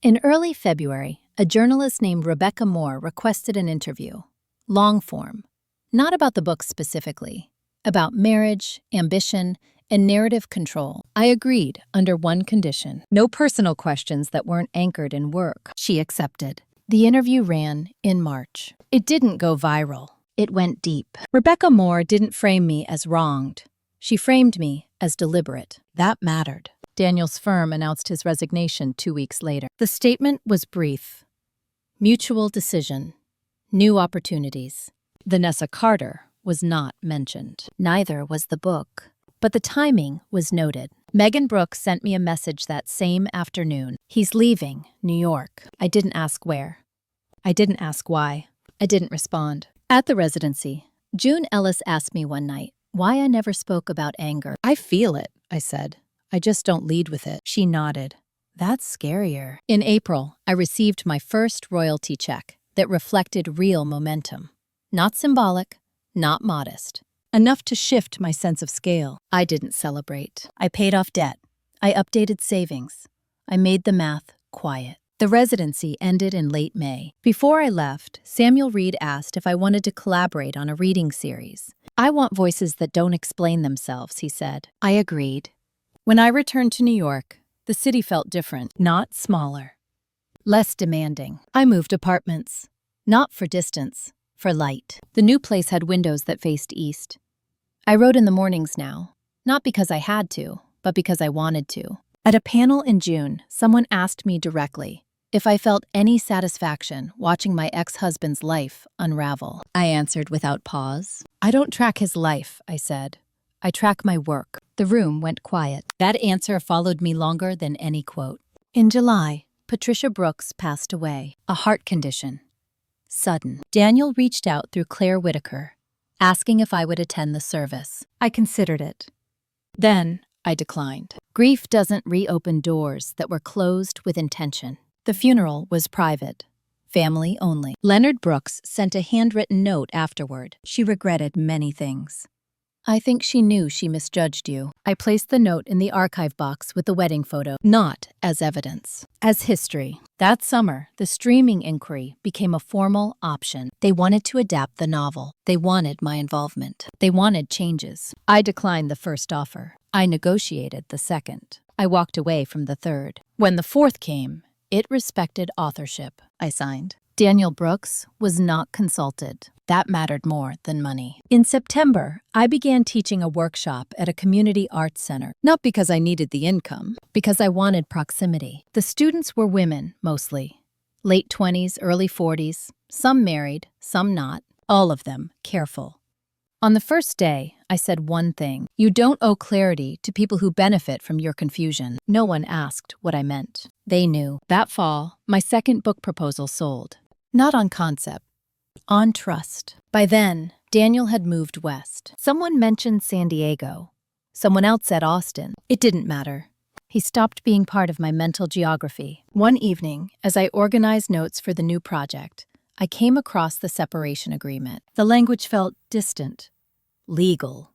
In early February, a journalist named Rebecca Moore requested an interview. Long form. Not about the book specifically. About marriage, ambition, and narrative control. I agreed under one condition. No personal questions that weren't anchored in work. She accepted. The interview ran in March. It didn't go viral. It went deep. Rebecca Moore didn't frame me as wronged. She framed me as deliberate. That mattered. Daniel's firm announced his resignation 2 weeks later. The statement was brief. Mutual decision. New opportunities. Vanessa Carter was not mentioned. Neither was the book. but the timing was noted. Megan Brooks sent me a message that same afternoon. He's leaving New York. I didn't ask where. I didn't ask why. I didn't respond. At the residency, June Ellis asked me one night why I never spoke about anger. I feel it, I said. I just don't lead with it. She nodded. That's scarier. In April, I received my first royalty check that reflected real momentum. Not symbolic, not modest. Enough to shift my sense of scale. I didn't celebrate. I paid off debt. I updated savings. I made the math quiet. The residency ended in late May. Before I left, Samuel Reed asked if I wanted to collaborate on a reading series. I want voices that don't explain themselves, he said. I agreed. When I returned to New York, the city felt different, not smaller. Less demanding. I moved apartments. Not for distance, for light. The new place had windows that faced east. I wrote in the mornings now, not because I had to, but because I wanted to. At a panel in June, someone asked me directly if I felt any satisfaction watching my ex-husband's life unravel. I answered without pause. I don't track his life, I said. I track my work. The room went quiet. That answer followed me longer than any quote. In July, Patricia Brooks passed away, a heart condition. Sudden. Daniel reached out through Claire Whitaker, asking if I would attend the service. I considered it. Then, I declined. Grief doesn't reopen doors that were closed with intention. The funeral was private, family only. Leonard Brooks sent a handwritten note afterward. She regretted many things. I think she knew she misjudged you. I placed the note in the archive box with the wedding photo, not as evidence, as history. That summer, the streaming inquiry became a formal option. They wanted to adapt the novel. They wanted my involvement. They wanted changes. I declined the first offer. I negotiated the second. I walked away from the third. When the fourth came, it respected authorship. I signed. Daniel Brooks was not consulted. That mattered more than money. In September, I began teaching a workshop at a community arts center, not because I needed the income, because I wanted proximity. The students were women, mostly. Late 20s, early 40s, some married, some not, all of them careful. On the first day, I said one thing. You don't owe clarity to people who benefit from your confusion. No one asked what I meant. They knew. That fall, my second book proposal sold. Not on concept, on trust. By then, Daniel had moved west. Someone mentioned San Diego. Someone else said Austin. It didn't matter. He stopped being part of my mental geography. One evening, as I organized notes for the new project, I came across the separation agreement. The language felt distant, legal,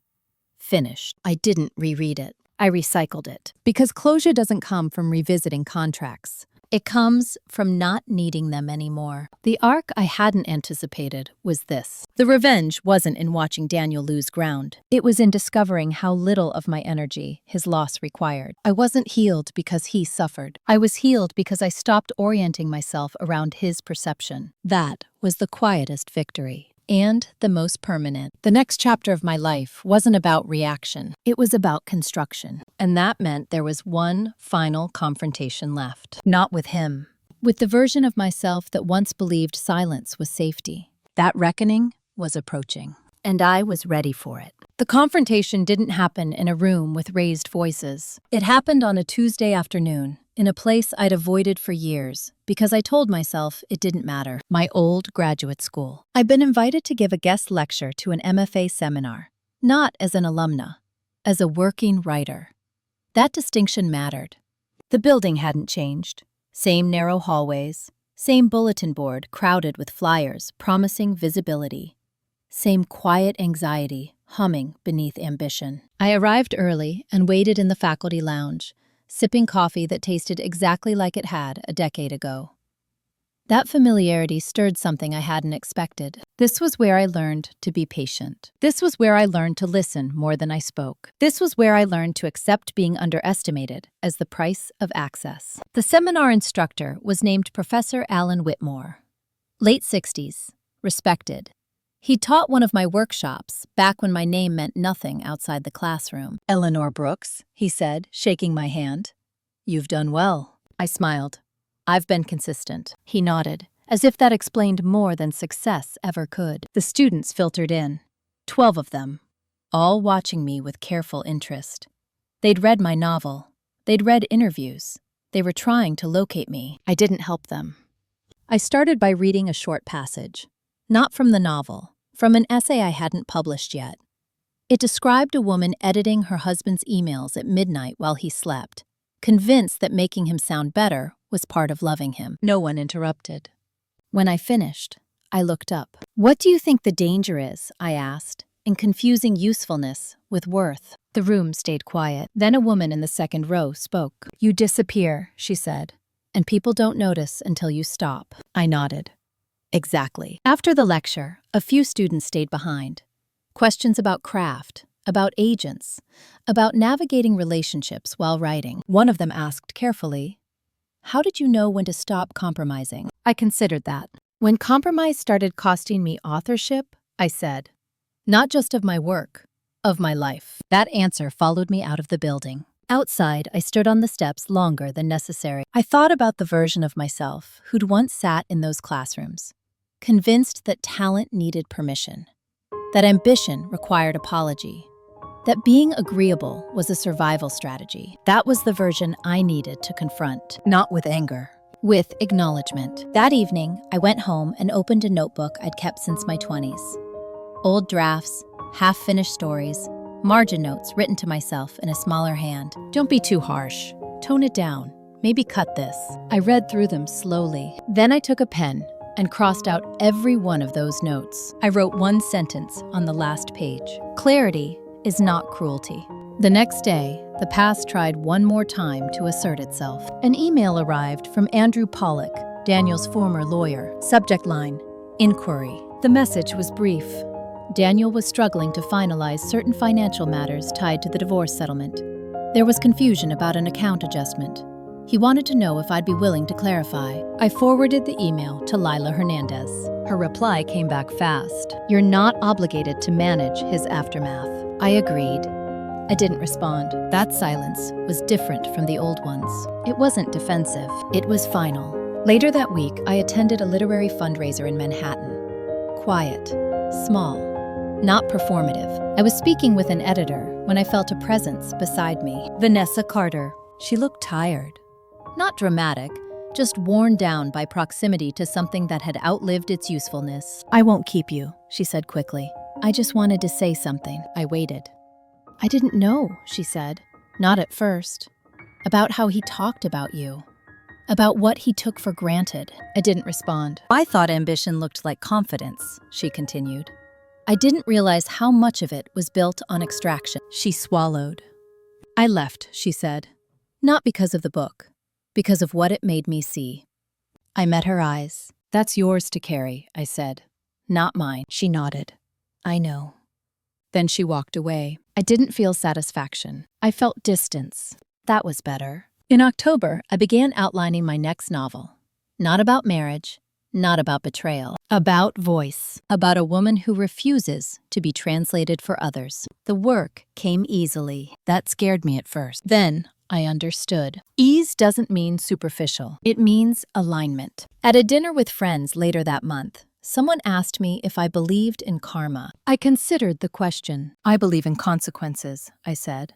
finished. I didn't reread it. I recycled it. Because closure doesn't come from revisiting contracts. It comes from not needing them anymore. The arc I hadn't anticipated was this. The revenge wasn't in watching Daniel lose ground. It was in discovering how little of my energy his loss required. I wasn't healed because he suffered. I was healed because I stopped orienting myself around his perception. That was the quietest victory. And the most permanent. The next chapter of my life wasn't about reaction. It was about construction. And that meant there was one final confrontation left. Not with him. With the version of myself that once believed silence was safety. That reckoning was approaching. And I was ready for it. The confrontation didn't happen in a room with raised voices. It happened on a Tuesday afternoon, in a place I'd avoided for years, because I told myself it didn't matter. My old graduate school. I'd been invited to give a guest lecture to an MFA seminar, not as an alumna, as a working writer. That distinction mattered. The building hadn't changed. Same narrow hallways, same bulletin board crowded with flyers promising visibility. Same quiet anxiety humming beneath ambition. I arrived early and waited in the faculty lounge, sipping coffee that tasted exactly like it had a decade ago. That familiarity stirred something I hadn't expected. This was where I learned to be patient. This was where I learned to listen more than I spoke. This was where I learned to accept being underestimated as the price of access. The seminar instructor was named Professor Alan Whitmore. Late 60s, respected. He taught one of my workshops back when my name meant nothing outside the classroom. "Eleanor Brooks," he said, shaking my hand. "You've done well." I smiled. "I've been consistent." He nodded, as if that explained more than success ever could. The students filtered in. 12 of them. all watching me with careful interest. They'd read my novel. They'd read interviews. They were trying to locate me. I didn't help them. I started by reading a short passage. Not from the novel, from an essay I hadn't published yet. It described a woman editing her husband's emails at midnight while he slept, convinced that making him sound better was part of loving him. No one interrupted. When I finished, I looked up. "What do you think the danger is?" I asked, in confusing usefulness with worth. The room stayed quiet. Then a woman in the second row spoke. "You disappear," she said, "and people don't notice until you stop." I nodded. Exactly. After the lecture, a few students stayed behind. Questions about craft, about agents, about navigating relationships while writing. One of them asked carefully, "How did you know when to stop compromising?" I considered that. When compromise started costing me authorship, I said, "Not just of my work, of my life." That answer followed me out of the building. Outside, I stood on the steps longer than necessary. I thought about the version of myself who'd once sat in those classrooms, convinced that talent needed permission, that ambition required apology, that being agreeable was a survival strategy. That was the version I needed to confront, not with anger, with acknowledgement. That evening, I went home and opened a notebook I'd kept since my 20s. Old drafts, half-finished stories, margin notes written to myself in a smaller hand. Don't be too harsh. Tone it down. Maybe cut this. I read through them slowly. Then I took a pen and crossed out every one of those notes. I wrote one sentence on the last page. Clarity is not cruelty. The next day, the past tried one more time to assert itself. An email arrived from Andrew Pollock, Daniel's former lawyer. Subject line, inquiry. The message was brief. Daniel was struggling to finalize certain financial matters tied to the divorce settlement. There was confusion about an account adjustment. He wanted to know if I'd be willing to clarify. I forwarded the email to Lila Hernandez. Her reply came back fast. "You're not obligated to manage his aftermath." I agreed. I didn't respond. That silence was different from the old ones. It wasn't defensive. It was final. Later that week, I attended a literary fundraiser in Manhattan. Quiet, small, not performative. I was speaking with an editor when I felt a presence beside me. Vanessa Carter. She looked tired. Not dramatic, just worn down by proximity to something that had outlived its usefulness. "I won't keep you," she said quickly. "I just wanted to say something." I waited. "I didn't know," she said. "Not at first. About how he talked about you. About what he took for granted." I didn't respond. "I thought ambition looked like confidence," she continued. "I didn't realize how much of it was built on extraction." She swallowed. "I left," she said. "Not because of the book, because of what it made me see." I met her eyes. "That's yours to carry," I said. "Not mine." She nodded. "I know." Then she walked away. I didn't feel satisfaction. I felt distance. That was better. In October, I began outlining my next novel. Not about marriage, not about betrayal. About voice. About a woman who refuses to be translated for others. The work came easily. That scared me at first. Then I understood. Ease doesn't mean superficial. It means alignment. At a dinner with friends later that month, someone asked me if I believed in karma. I considered the question. "I believe in consequences," I said.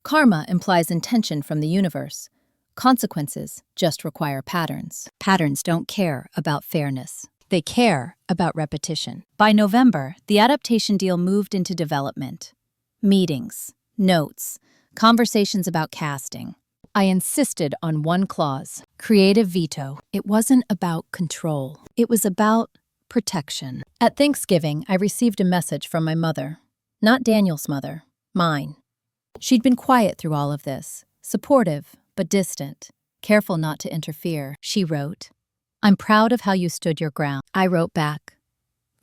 Karma implies intention from the universe. Consequences just require patterns. Patterns don't care about fairness. They care about repetition. By November, the adaptation deal moved into development. Meetings, notes, conversations about casting. I insisted on one clause, creative veto. It wasn't about control. It was about protection. At Thanksgiving, I received a message from my mother. Not Daniel's mother, mine. She'd been quiet through all of this, supportive but distant, careful not to interfere. She wrote, "I'm proud of how you stood your ground." I wrote back,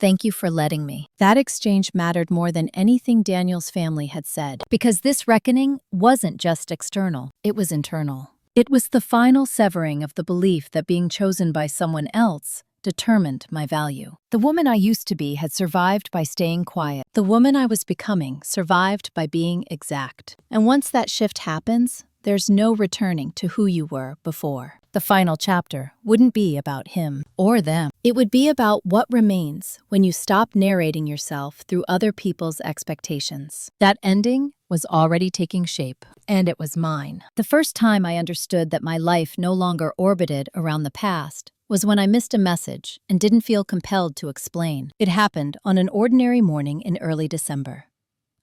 "Thank you for letting me." That exchange mattered more than anything Daniel's family had said, because this reckoning wasn't just external, it was internal. It was the final severing of the belief that being chosen by someone else determined my value. The woman I used to be had survived by staying quiet. The woman I was becoming survived by being exact. And once that shift happens, There's no returning to who you were before. The final chapter wouldn't be about him or them. It would be about what remains when you stop narrating yourself through other people's expectations. That ending was already taking shape, and it was mine. The first time I understood that my life no longer orbited around the past was when I missed a message and didn't feel compelled to explain. It happened on an ordinary morning in early December.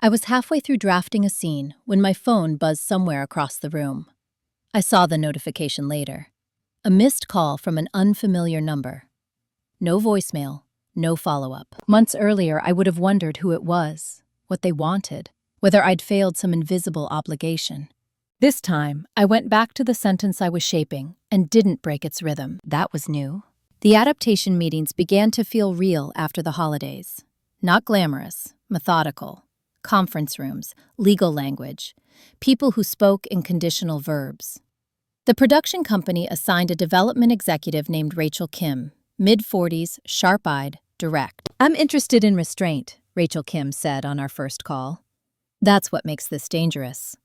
I was halfway through drafting a scene when my phone buzzed somewhere across the room. I saw the notification later. A missed call from an unfamiliar number. No voicemail, no follow-up. Months earlier, I would have wondered who it was, what they wanted, whether I'd failed some invisible obligation. This time, I went back to the sentence I was shaping and didn't break its rhythm. That was new. The adaptation meetings began to feel real after the holidays. Not glamorous, methodical. Conference rooms, legal language, people who spoke in conditional verbs. The production company assigned a development executive named Rachel Kim, mid-40s, sharp-eyed, direct. "I'm interested in restraint," Rachel Kim said on our first call. "That's what makes this dangerous."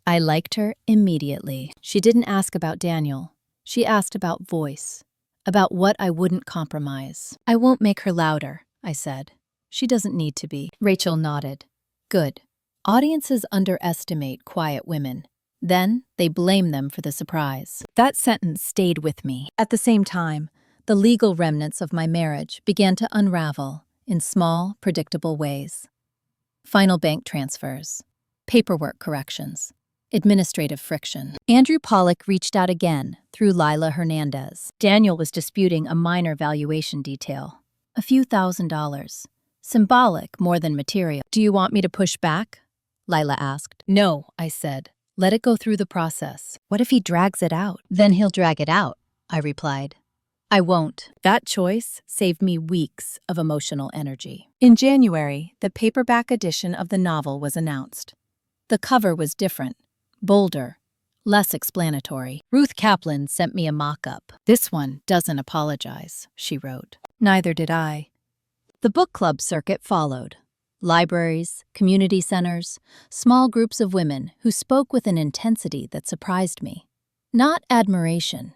I liked her immediately. She didn't ask about Daniel. She asked about voice, about what I wouldn't compromise. "I won't make her louder," I said. "She doesn't need to be." Rachel nodded. "Good. Audiences underestimate quiet women. Then they blame them for the surprise." That sentence stayed with me. At the same time, the legal remnants of my marriage began to unravel in small, predictable ways. Final bank transfers, paperwork corrections, administrative friction. Andrew Pollock reached out again through Lila Hernandez. Daniel was disputing a minor valuation detail, a few $1,000s. Symbolic more than material. "Do you want me to push back?" Lila asked. "No," I said. "Let it go through the process." "What if he drags it out?" "Then he'll drag it out," I replied. "I won't." That choice saved me weeks of emotional energy. In January, the paperback edition of the novel was announced. The cover was different, bolder, less explanatory. Ruth Kaplan sent me a mock-up. "This one doesn't apologize," she wrote. Neither did I. The book club circuit followed. Libraries, community centers, small groups of women who spoke with an intensity that surprised me. Not admiration,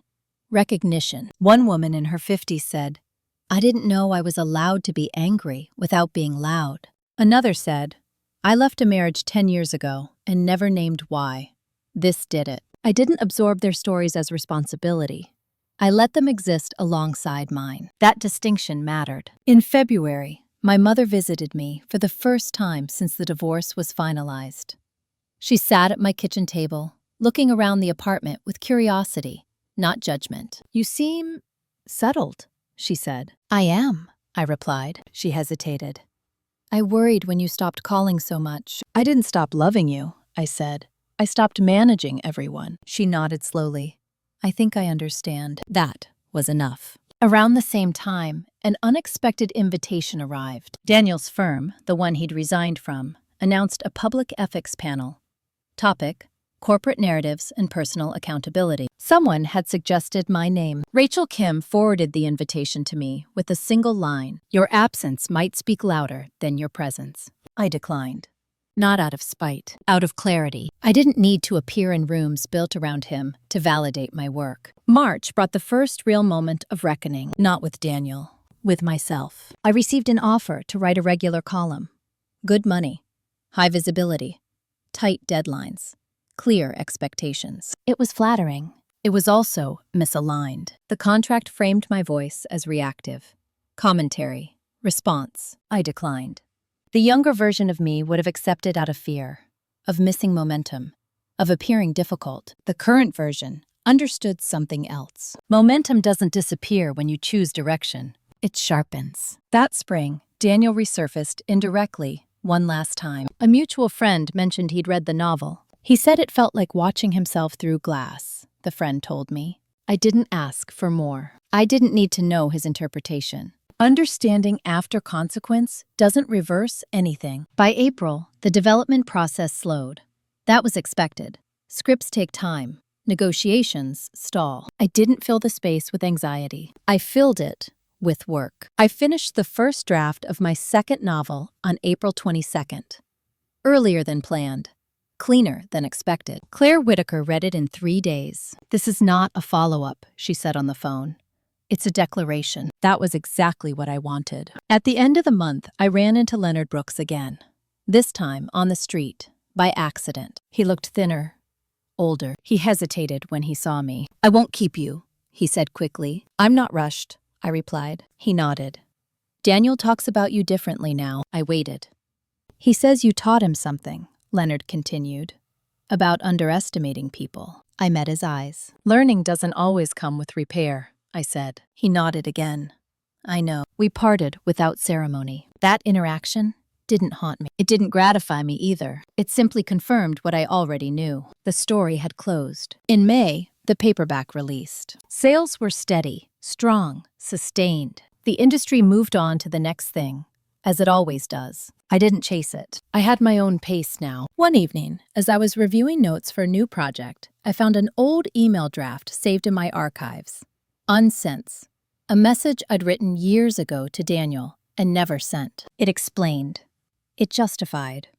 recognition. One woman in her 50s said, "I didn't know I was allowed to be angry without being loud." Another said, "I left a marriage 10 years ago and never named why. This did it." I didn't absorb their stories as responsibility. I let them exist alongside mine. That distinction mattered. In February, my mother visited me for the first time since the divorce was finalized. She sat at my kitchen table, looking around the apartment with curiosity, not judgment. "You seem settled," she said. "I am," I replied. She hesitated. "I worried when you stopped calling so much." "I didn't stop loving you," I said. "I stopped managing everyone." She nodded slowly. "I think I understand." That was enough. Around the same time, an unexpected invitation arrived. Daniel's firm, the one he'd resigned from, announced a public ethics panel. Topic: corporate narratives and personal accountability. Someone had suggested my name. Rachel Kim forwarded the invitation to me with a single line: "Your absence might speak louder than your presence." I declined. Not out of spite, out of clarity. I didn't need to appear in rooms built around him to validate my work. March brought the first real moment of reckoning, not with Daniel, with myself. I received an offer to write a regular column. Good money, high visibility, tight deadlines, clear expectations. It was flattering. It was also misaligned. The contract framed my voice as reactive. Commentary, response. I declined. The younger version of me would have accepted out of fear, of missing momentum, of appearing difficult. The current version understood something else. Momentum doesn't disappear when you choose direction. It sharpens. That spring, Daniel resurfaced indirectly one last time. A mutual friend mentioned he'd read the novel. He said it felt like watching himself through glass, the friend told me. I didn't ask for more. I didn't need to know his interpretation. Understanding after consequence doesn't reverse anything. By April, the development process slowed. That was expected. Scripts take time. Negotiations stall. I didn't fill the space with anxiety. I filled it with work. I finished the first draft of my second novel on April 22nd. Earlier than planned. cleaner than expected. Claire Whitaker read it in 3 days. "This is not a follow-up," she said on the phone. "It's a declaration." That was exactly what I wanted. At the end of the month, I ran into Leonard Brooks again. This time on the street, by accident. He looked thinner, older. He hesitated when he saw me. "I won't keep you," he said quickly. "I'm not rushed," I replied. He nodded. "Daniel talks about you differently now." I waited. "He says you taught him something," Leonard continued. "About underestimating people." I met his eyes. "Learning doesn't always come with repair," I said. He nodded again. "I know." We parted without ceremony. That interaction didn't haunt me. It didn't gratify me either. It simply confirmed what I already knew. The story had closed. In May, the paperback released. Sales were steady, strong, sustained. The industry moved on to the next thing, as it always does. I didn't chase it. I had my own pace now. One evening, as I was reviewing notes for a new project, I found an old email draft saved in my archives. Unsent. A message I'd written years ago to Daniel and never sent. It explained. It justified.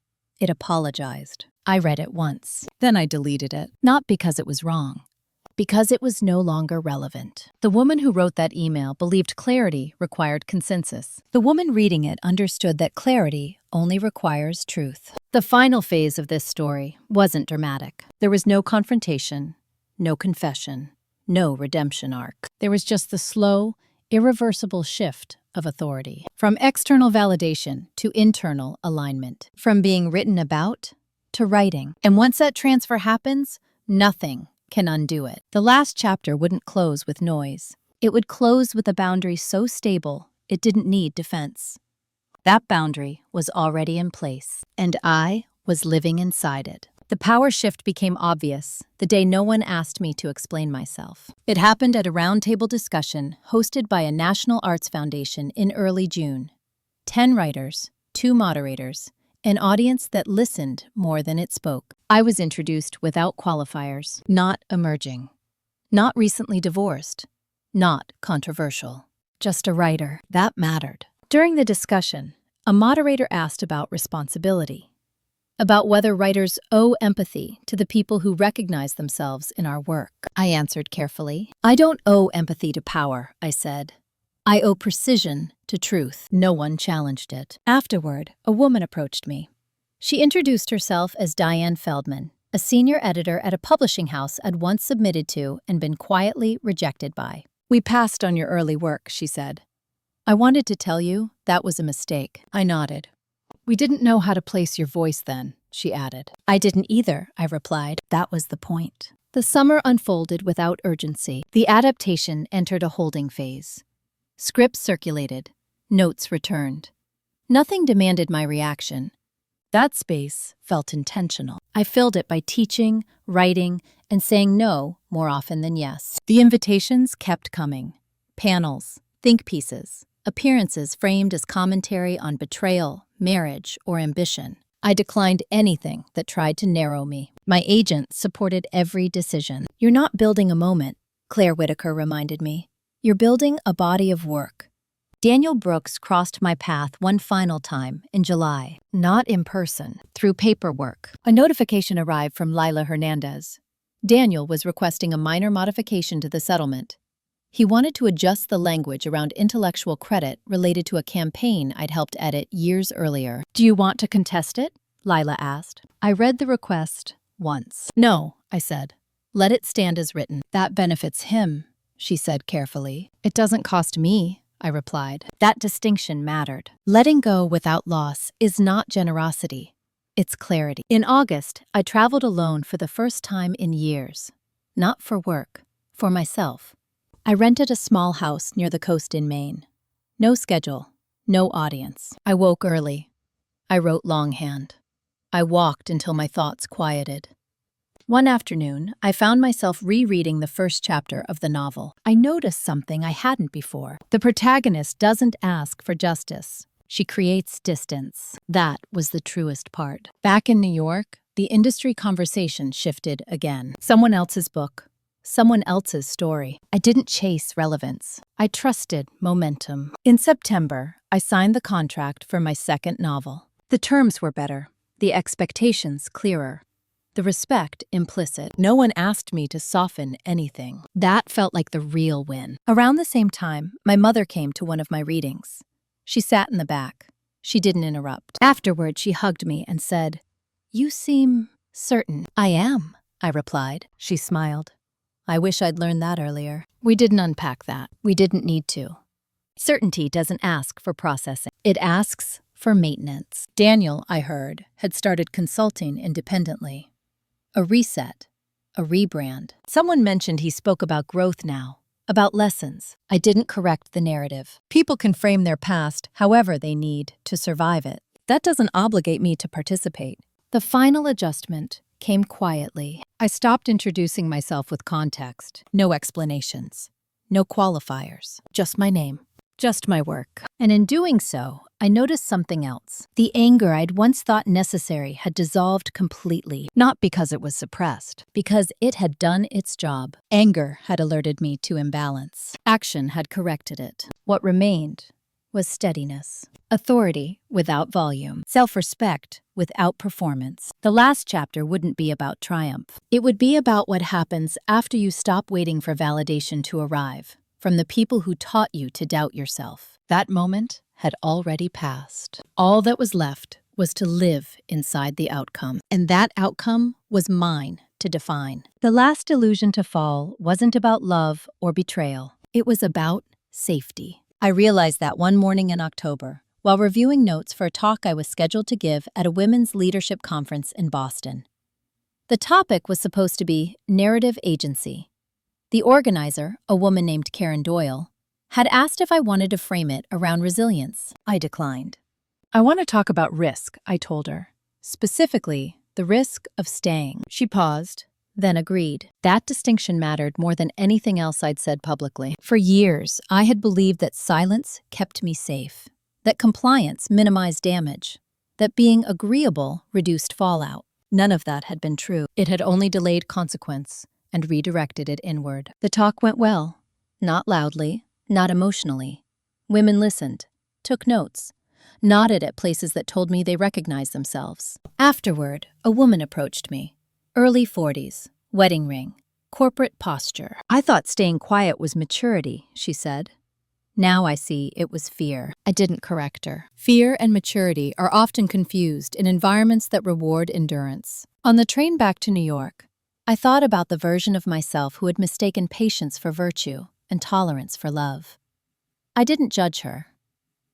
It apologized. I read it once. Then I deleted it. Not because it was wrong. Because it was no longer relevant. The woman who wrote that email believed clarity required consensus. The woman reading it understood that clarity only requires truth. The final phase of this story wasn't dramatic. There was no confrontation, no confession, no redemption arc. There was just the slow, irreversible shift of authority. From external validation to internal alignment. From being written about to writing. And once that transfer happens, nothing can undo it. The last chapter wouldn't close with noise. It would close with a boundary so stable it didn't need defense. That boundary was already in place, and I was living inside it. The power shift became obvious the day no one asked me to explain myself. It happened at a roundtable discussion hosted by a National Arts Foundation in early June. 10 writers, 2 moderators, an audience that listened more than it spoke. I was introduced without qualifiers, not emerging, not recently divorced, not controversial, just a writer. That mattered. During the discussion, a moderator asked about responsibility, about whether writers owe empathy to the people who recognize themselves in our work. I answered carefully. "I don't owe empathy to power," I said. "I owe precision to truth." No one challenged it. Afterward, a woman approached me. She introduced herself as Diane Feldman, a senior editor at a publishing house I'd once submitted to and been quietly rejected by. "We passed on your early work," she said. "I wanted to tell you that was a mistake." I nodded. "We didn't know how to place your voice then," she added. "I didn't either," I replied. That was the point. The summer unfolded without urgency. The adaptation entered a holding phase. Scripts circulated. Notes returned. Nothing demanded my reaction. That space felt intentional. I filled it by teaching, writing, and saying no more often than yes. The invitations kept coming. Panels, think pieces, appearances framed as commentary on betrayal, marriage, or ambition. I declined anything that tried to narrow me. My agent supported every decision. "You're not building a moment," Claire Whitaker reminded me. "You're building a body of work." Daniel Brooks crossed my path one final time in July, not in person, through paperwork. A notification arrived from Lila Hernandez. Daniel was requesting a minor modification to the settlement. He wanted to adjust the language around intellectual credit related to a campaign I'd helped edit years earlier. "Do you want to contest it?" Lila asked. I read the request once. "No," I said. "Let it stand as written." "That benefits him," she said carefully. "It doesn't cost me," I replied. That distinction mattered. Letting go without loss is not generosity. It's clarity. In August, I traveled alone for the first time in years. Not for work, for myself. I rented a small house near the coast in Maine. No schedule, no audience. I woke early. I wrote longhand. I walked until my thoughts quieted. One afternoon, I found myself rereading the first chapter of the novel. I noticed something I hadn't before. The protagonist doesn't ask for justice. She creates distance. That was the truest part. Back in New York, the industry conversation shifted again. Someone else's book. Someone else's story. I didn't chase relevance. I trusted momentum. In September, I signed the contract for my second novel. The terms were better. The expectations clearer. the respect implicit. No one asked me to soften anything. That felt like the real win. Around the same time, my mother came to one of my readings. She sat in the back. She didn't interrupt. Afterward, she hugged me and said, "You seem certain." "I am," I replied. She smiled. "I wish I'd learned that earlier." We didn't unpack that. We didn't need to. Certainty doesn't ask for processing. It asks for maintenance. Daniel, I heard, had started consulting independently. A reset, a rebrand. Someone mentioned he spoke about growth now, about lessons. I didn't correct the narrative. People can frame their past however they need to survive it. That doesn't obligate me to participate. The final adjustment came quietly. I stopped introducing myself with context. No explanations. No qualifiers. Just my name. Just my work. And in doing so, I noticed something else. The anger I'd once thought necessary had dissolved completely, not because it was suppressed, because it had done its job. Anger had alerted me to imbalance. Action had corrected it. What remained was steadiness. Authority without volume. Self-respect without performance. The last chapter wouldn't be about triumph. It would be about what happens after you stop waiting for validation to arrive from the people who taught you to doubt yourself. That moment had already passed. All that was left was to live inside the outcome. And that outcome was mine to define. The last illusion to fall wasn't about love or betrayal. It was about safety. I realized that one morning in October, while reviewing notes for a talk I was scheduled to give at a women's leadership conference in Boston. The topic was supposed to be narrative agency. The organizer, a woman named Karen Doyle, had asked if I wanted to frame it around resilience. I declined. "I want to talk about risk," I told her. "Specifically, the risk of staying." She paused, then agreed. That distinction mattered more than anything else I'd said publicly. For years, I had believed that silence kept me safe, that compliance minimized damage, that being agreeable reduced fallout. None of that had been true. It had only delayed consequence and redirected it inward. The talk went well. Not loudly, not emotionally. Women listened, took notes, nodded at places that told me they recognized themselves. Afterward, a woman approached me. Early 40s, wedding ring, corporate posture. "I thought staying quiet was maturity," she said. "Now I see it was fear." I didn't correct her. Fear and maturity are often confused in environments that reward endurance. On the train back to New York, I thought about the version of myself who had mistaken patience for virtue and tolerance for love. I didn't judge her.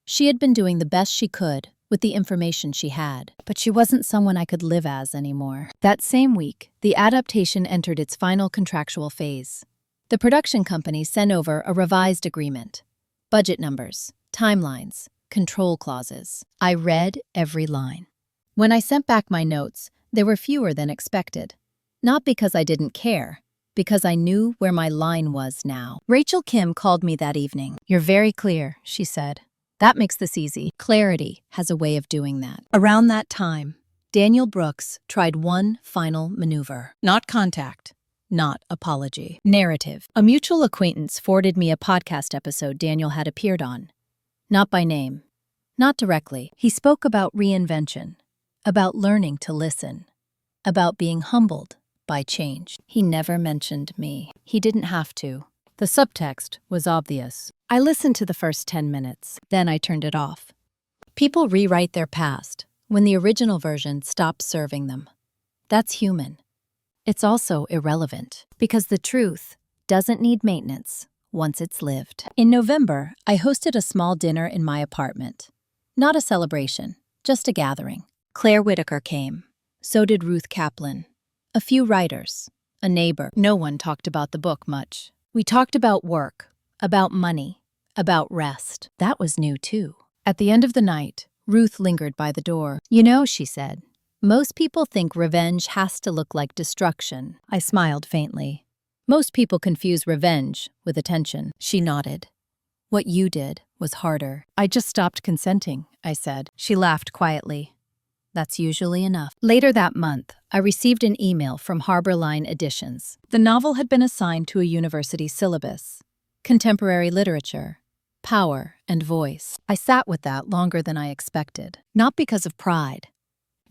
She had been doing the best she could with the information she had, but she wasn't someone I could live as anymore. That same week, the adaptation entered its final contractual phase. The production company sent over a revised agreement. Budget numbers, timelines, control clauses. I read every line. When I sent back my notes, there were fewer than expected. Not because I didn't care, because I knew where my line was now. Rachel Kim called me that evening. "You're very clear," she said. "That makes this easy." Clarity has a way of doing that. Around that time, Daniel Brooks tried one final maneuver. Not contact, not apology. Narrative. A mutual acquaintance forwarded me a podcast episode Daniel had appeared on. Not by name, not directly. He spoke about reinvention, about learning to listen, about being humbled by change. He never mentioned me. He didn't have to. The subtext was obvious. I listened to the first 10 minutes, then I turned it off. People rewrite their past when the original version stops serving them. That's human. It's also irrelevant, because the truth doesn't need maintenance once it's lived. In November, I hosted a small dinner in my apartment. Not a celebration, just a gathering. Claire Whitaker came. So did Ruth Kaplan. A few writers, a neighbor. No one talked about the book much. We talked about work, about money, about rest. That was new too. At the end of the night, Ruth lingered by the door. "You know," she said, "most people think revenge has to look like destruction." I smiled faintly. "Most people confuse revenge with attention." She nodded. "What you did was harder." "I just stopped consenting," I said. She laughed quietly. "That's usually enough." Later that month, I received an email from Harbor Line Editions. The novel had been assigned to a university syllabus. Contemporary literature, power, and voice. I sat with that longer than I expected. Not because of pride,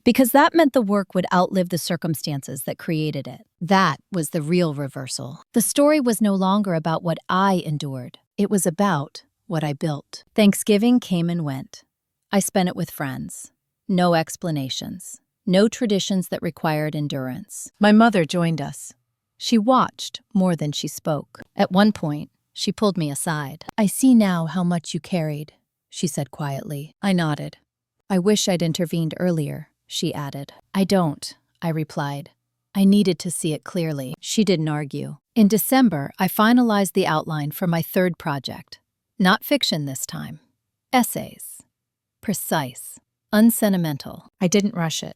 because that meant the work would outlive the circumstances that created it. That was the real reversal. The story was no longer about what I endured. It was about what I built. Thanksgiving came and went. I spent it with friends. No explanations. No traditions that required endurance. My mother joined us. She watched more than she spoke. At one point, she pulled me aside. "I see now how much you carried," she said quietly. I nodded. "I wish I'd intervened earlier," she added. "I don't," I replied. I needed to see it clearly. She didn't argue. In December, I finalized the outline for my third project. Not fiction this time. Essays. Precise. Unsentimental. I didn't rush it.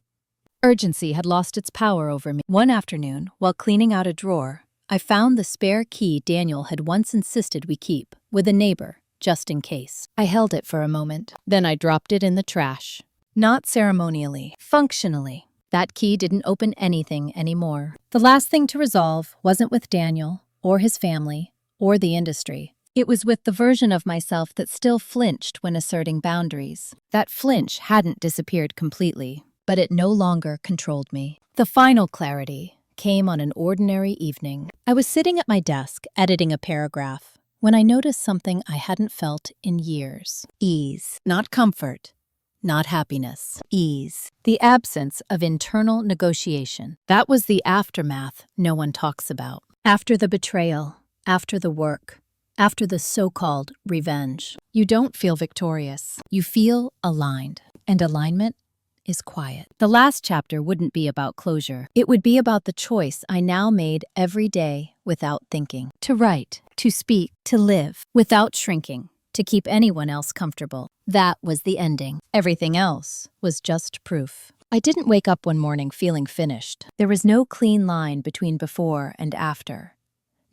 Urgency had lost its power over me. One afternoon, while cleaning out a drawer, I found the spare key Daniel had once insisted we keep, with a neighbor, just in case. I held it for a moment. Then I dropped it in the trash. Not ceremonially, functionally. That key didn't open anything anymore. The last thing to resolve wasn't with Daniel, or his family, or the industry. It was with the version of myself that still flinched when asserting boundaries. That flinch hadn't disappeared completely, but it no longer controlled me. The final clarity came on an ordinary evening. I was sitting at my desk, editing a paragraph, when I noticed something I hadn't felt in years. Ease, not comfort. Not happiness. Ease. The absence of internal negotiation. That was the aftermath no one talks about. After the betrayal, after the work, after the so-called revenge, you don't feel victorious. You feel aligned. And alignment is quiet. The last chapter wouldn't be about closure. It would be about the choice I now made every day without thinking. To write, to speak, to live, without shrinking. To keep anyone else comfortable. That was the ending. Everything else was just proof. I didn't wake up one morning feeling finished. There was no clean line between before and after.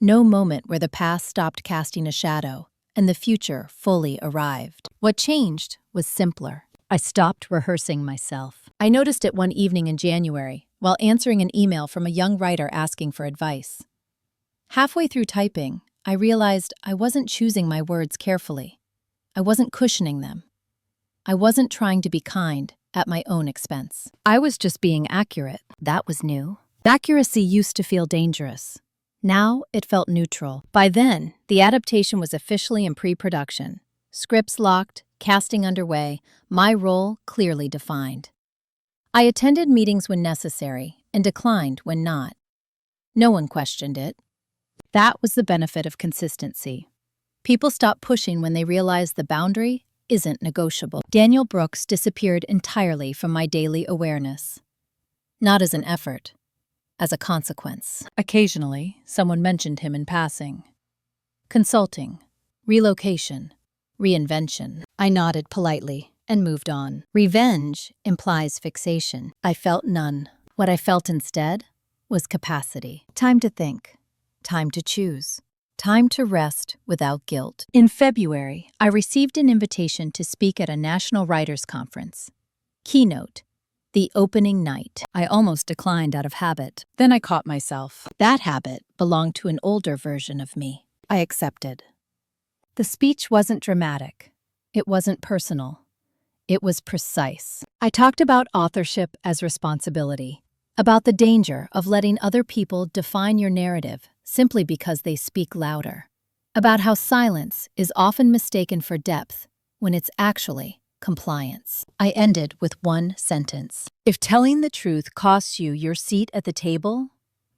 No moment where the past stopped casting a shadow and the future fully arrived. What changed was simpler. I stopped rehearsing myself. I noticed it one evening in January while answering an email from a young writer asking for advice. Halfway through typing, I realized I wasn't choosing my words carefully. I wasn't cushioning them. I wasn't trying to be kind at my own expense. I was just being accurate. That was new. Accuracy used to feel dangerous. Now it felt neutral. By then, the adaptation was officially in pre-production. Scripts locked, casting underway, my role clearly defined. I attended meetings when necessary and declined when not. No one questioned it. That was the benefit of consistency. People stop pushing when they realize the boundary isn't negotiable. Daniel Brooks disappeared entirely from my daily awareness. Not as an effort, as a consequence. Occasionally, someone mentioned him in passing. Consulting, relocation, reinvention. I nodded politely and moved on. Revenge implies fixation. I felt none. What I felt instead was capacity. Time to think. Time to choose. Time to rest without guilt. In February, I received an invitation to speak at a national writers' conference. Keynote, the opening night. I almost declined out of habit. Then I caught myself. That habit belonged to an older version of me. I accepted. The speech wasn't dramatic. It wasn't personal. It was precise. I talked about authorship as responsibility, about the danger of letting other people define your narrative simply because they speak louder, about how silence is often mistaken for depth when it's actually compliance. I ended with one sentence. If telling the truth costs you your seat at the table,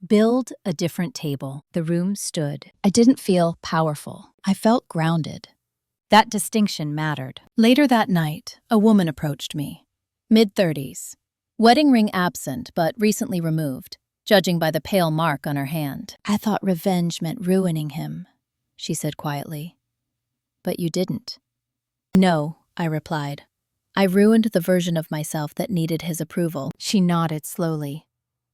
build a different table. The room stood. I didn't feel powerful. I felt grounded. That distinction mattered. Later that night, a woman approached me. Mid-30s. Wedding ring absent, but recently removed, judging by the pale mark on her hand. I thought revenge meant ruining him, she said quietly. But you didn't. No, I replied. I ruined the version of myself that needed his approval. She nodded slowly.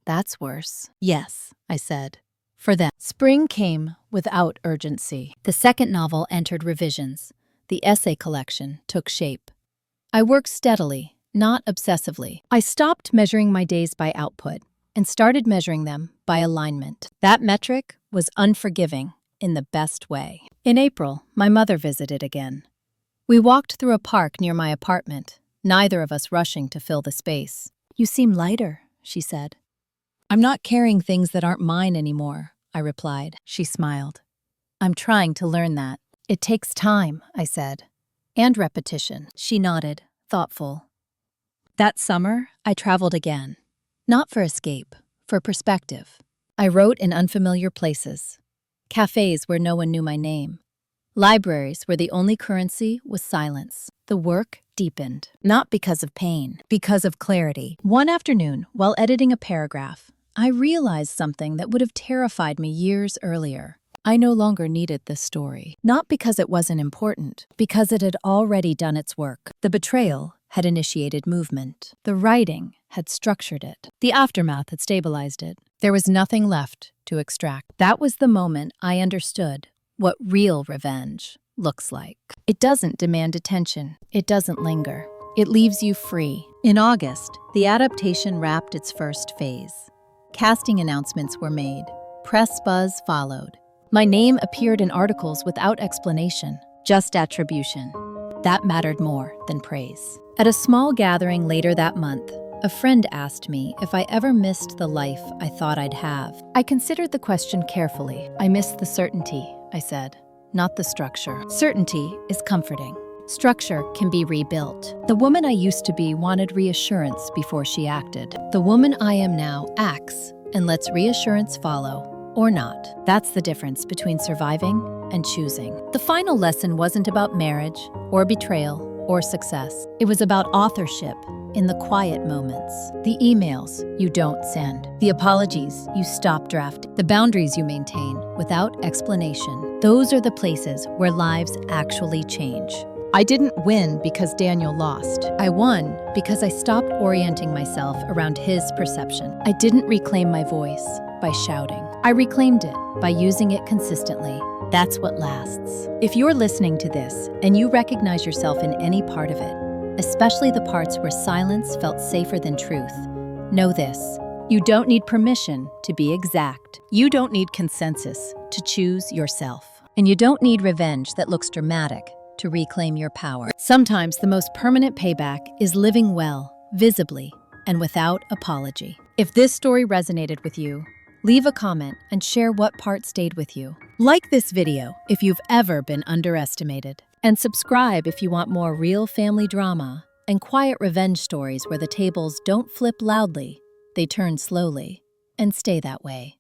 That's worse. Yes, I said. For them. Spring came without urgency. The second novel entered revisions. The essay collection took shape. I worked steadily, not obsessively. I stopped measuring my days by output and started measuring them by alignment. That metric was unforgiving in the best way. In April, my mother visited again. We walked through a park near my apartment, neither of us rushing to fill the space. "You seem lighter," she said. "I'm not carrying things that aren't mine anymore," I replied. She smiled. "I'm trying to learn that." "It takes time," I said. "And repetition." She nodded, thoughtful. That summer, I traveled again. Not for escape, for perspective. I wrote in unfamiliar places. Cafes where no one knew my name. Libraries where the only currency was silence. The work deepened, not because of pain, because of clarity. One afternoon, while editing a paragraph, I realized something that would have terrified me years earlier. I no longer needed this story. Not because it wasn't important, because it had already done its work. The betrayal had initiated movement. The writing had structured it. The aftermath had stabilized it. There was nothing left to extract. That was the moment I understood what real revenge looks like. It doesn't demand attention. It doesn't linger. It leaves you free. In August, the adaptation wrapped its first phase. Casting announcements were made. Press buzz followed. My name appeared in articles without explanation, just attribution. That mattered more than praise. At a small gathering later that month, a friend asked me if I ever missed the life I thought I'd have. I considered the question carefully. "I missed the certainty," I said, "not the structure." Certainty is comforting. Structure can be rebuilt. The woman I used to be wanted reassurance before she acted. The woman I am now acts and lets reassurance follow, or not. That's the difference between surviving and choosing. The final lesson wasn't about marriage or betrayal or success. It was about authorship in the quiet moments. The emails you don't send. The apologies you stop drafting. The boundaries you maintain without explanation. Those are the places where lives actually change. I didn't win because Daniel lost. I won because I stopped orienting myself around his perception. I didn't reclaim my voice by shouting. I reclaimed it by using it consistently. That's what lasts. If you're listening to this and you recognize yourself in any part of it, especially the parts where silence felt safer than truth, know this: you don't need permission to be exact. You don't need consensus to choose yourself. And you don't need revenge that looks dramatic to reclaim your power. Sometimes the most permanent payback is living well, visibly, and without apology. If this story resonated with you, leave a comment and share what part stayed with you. Like this video if you've ever been underestimated. And subscribe if you want more real family drama and quiet revenge stories where the tables don't flip loudly, they turn slowly, and stay that way.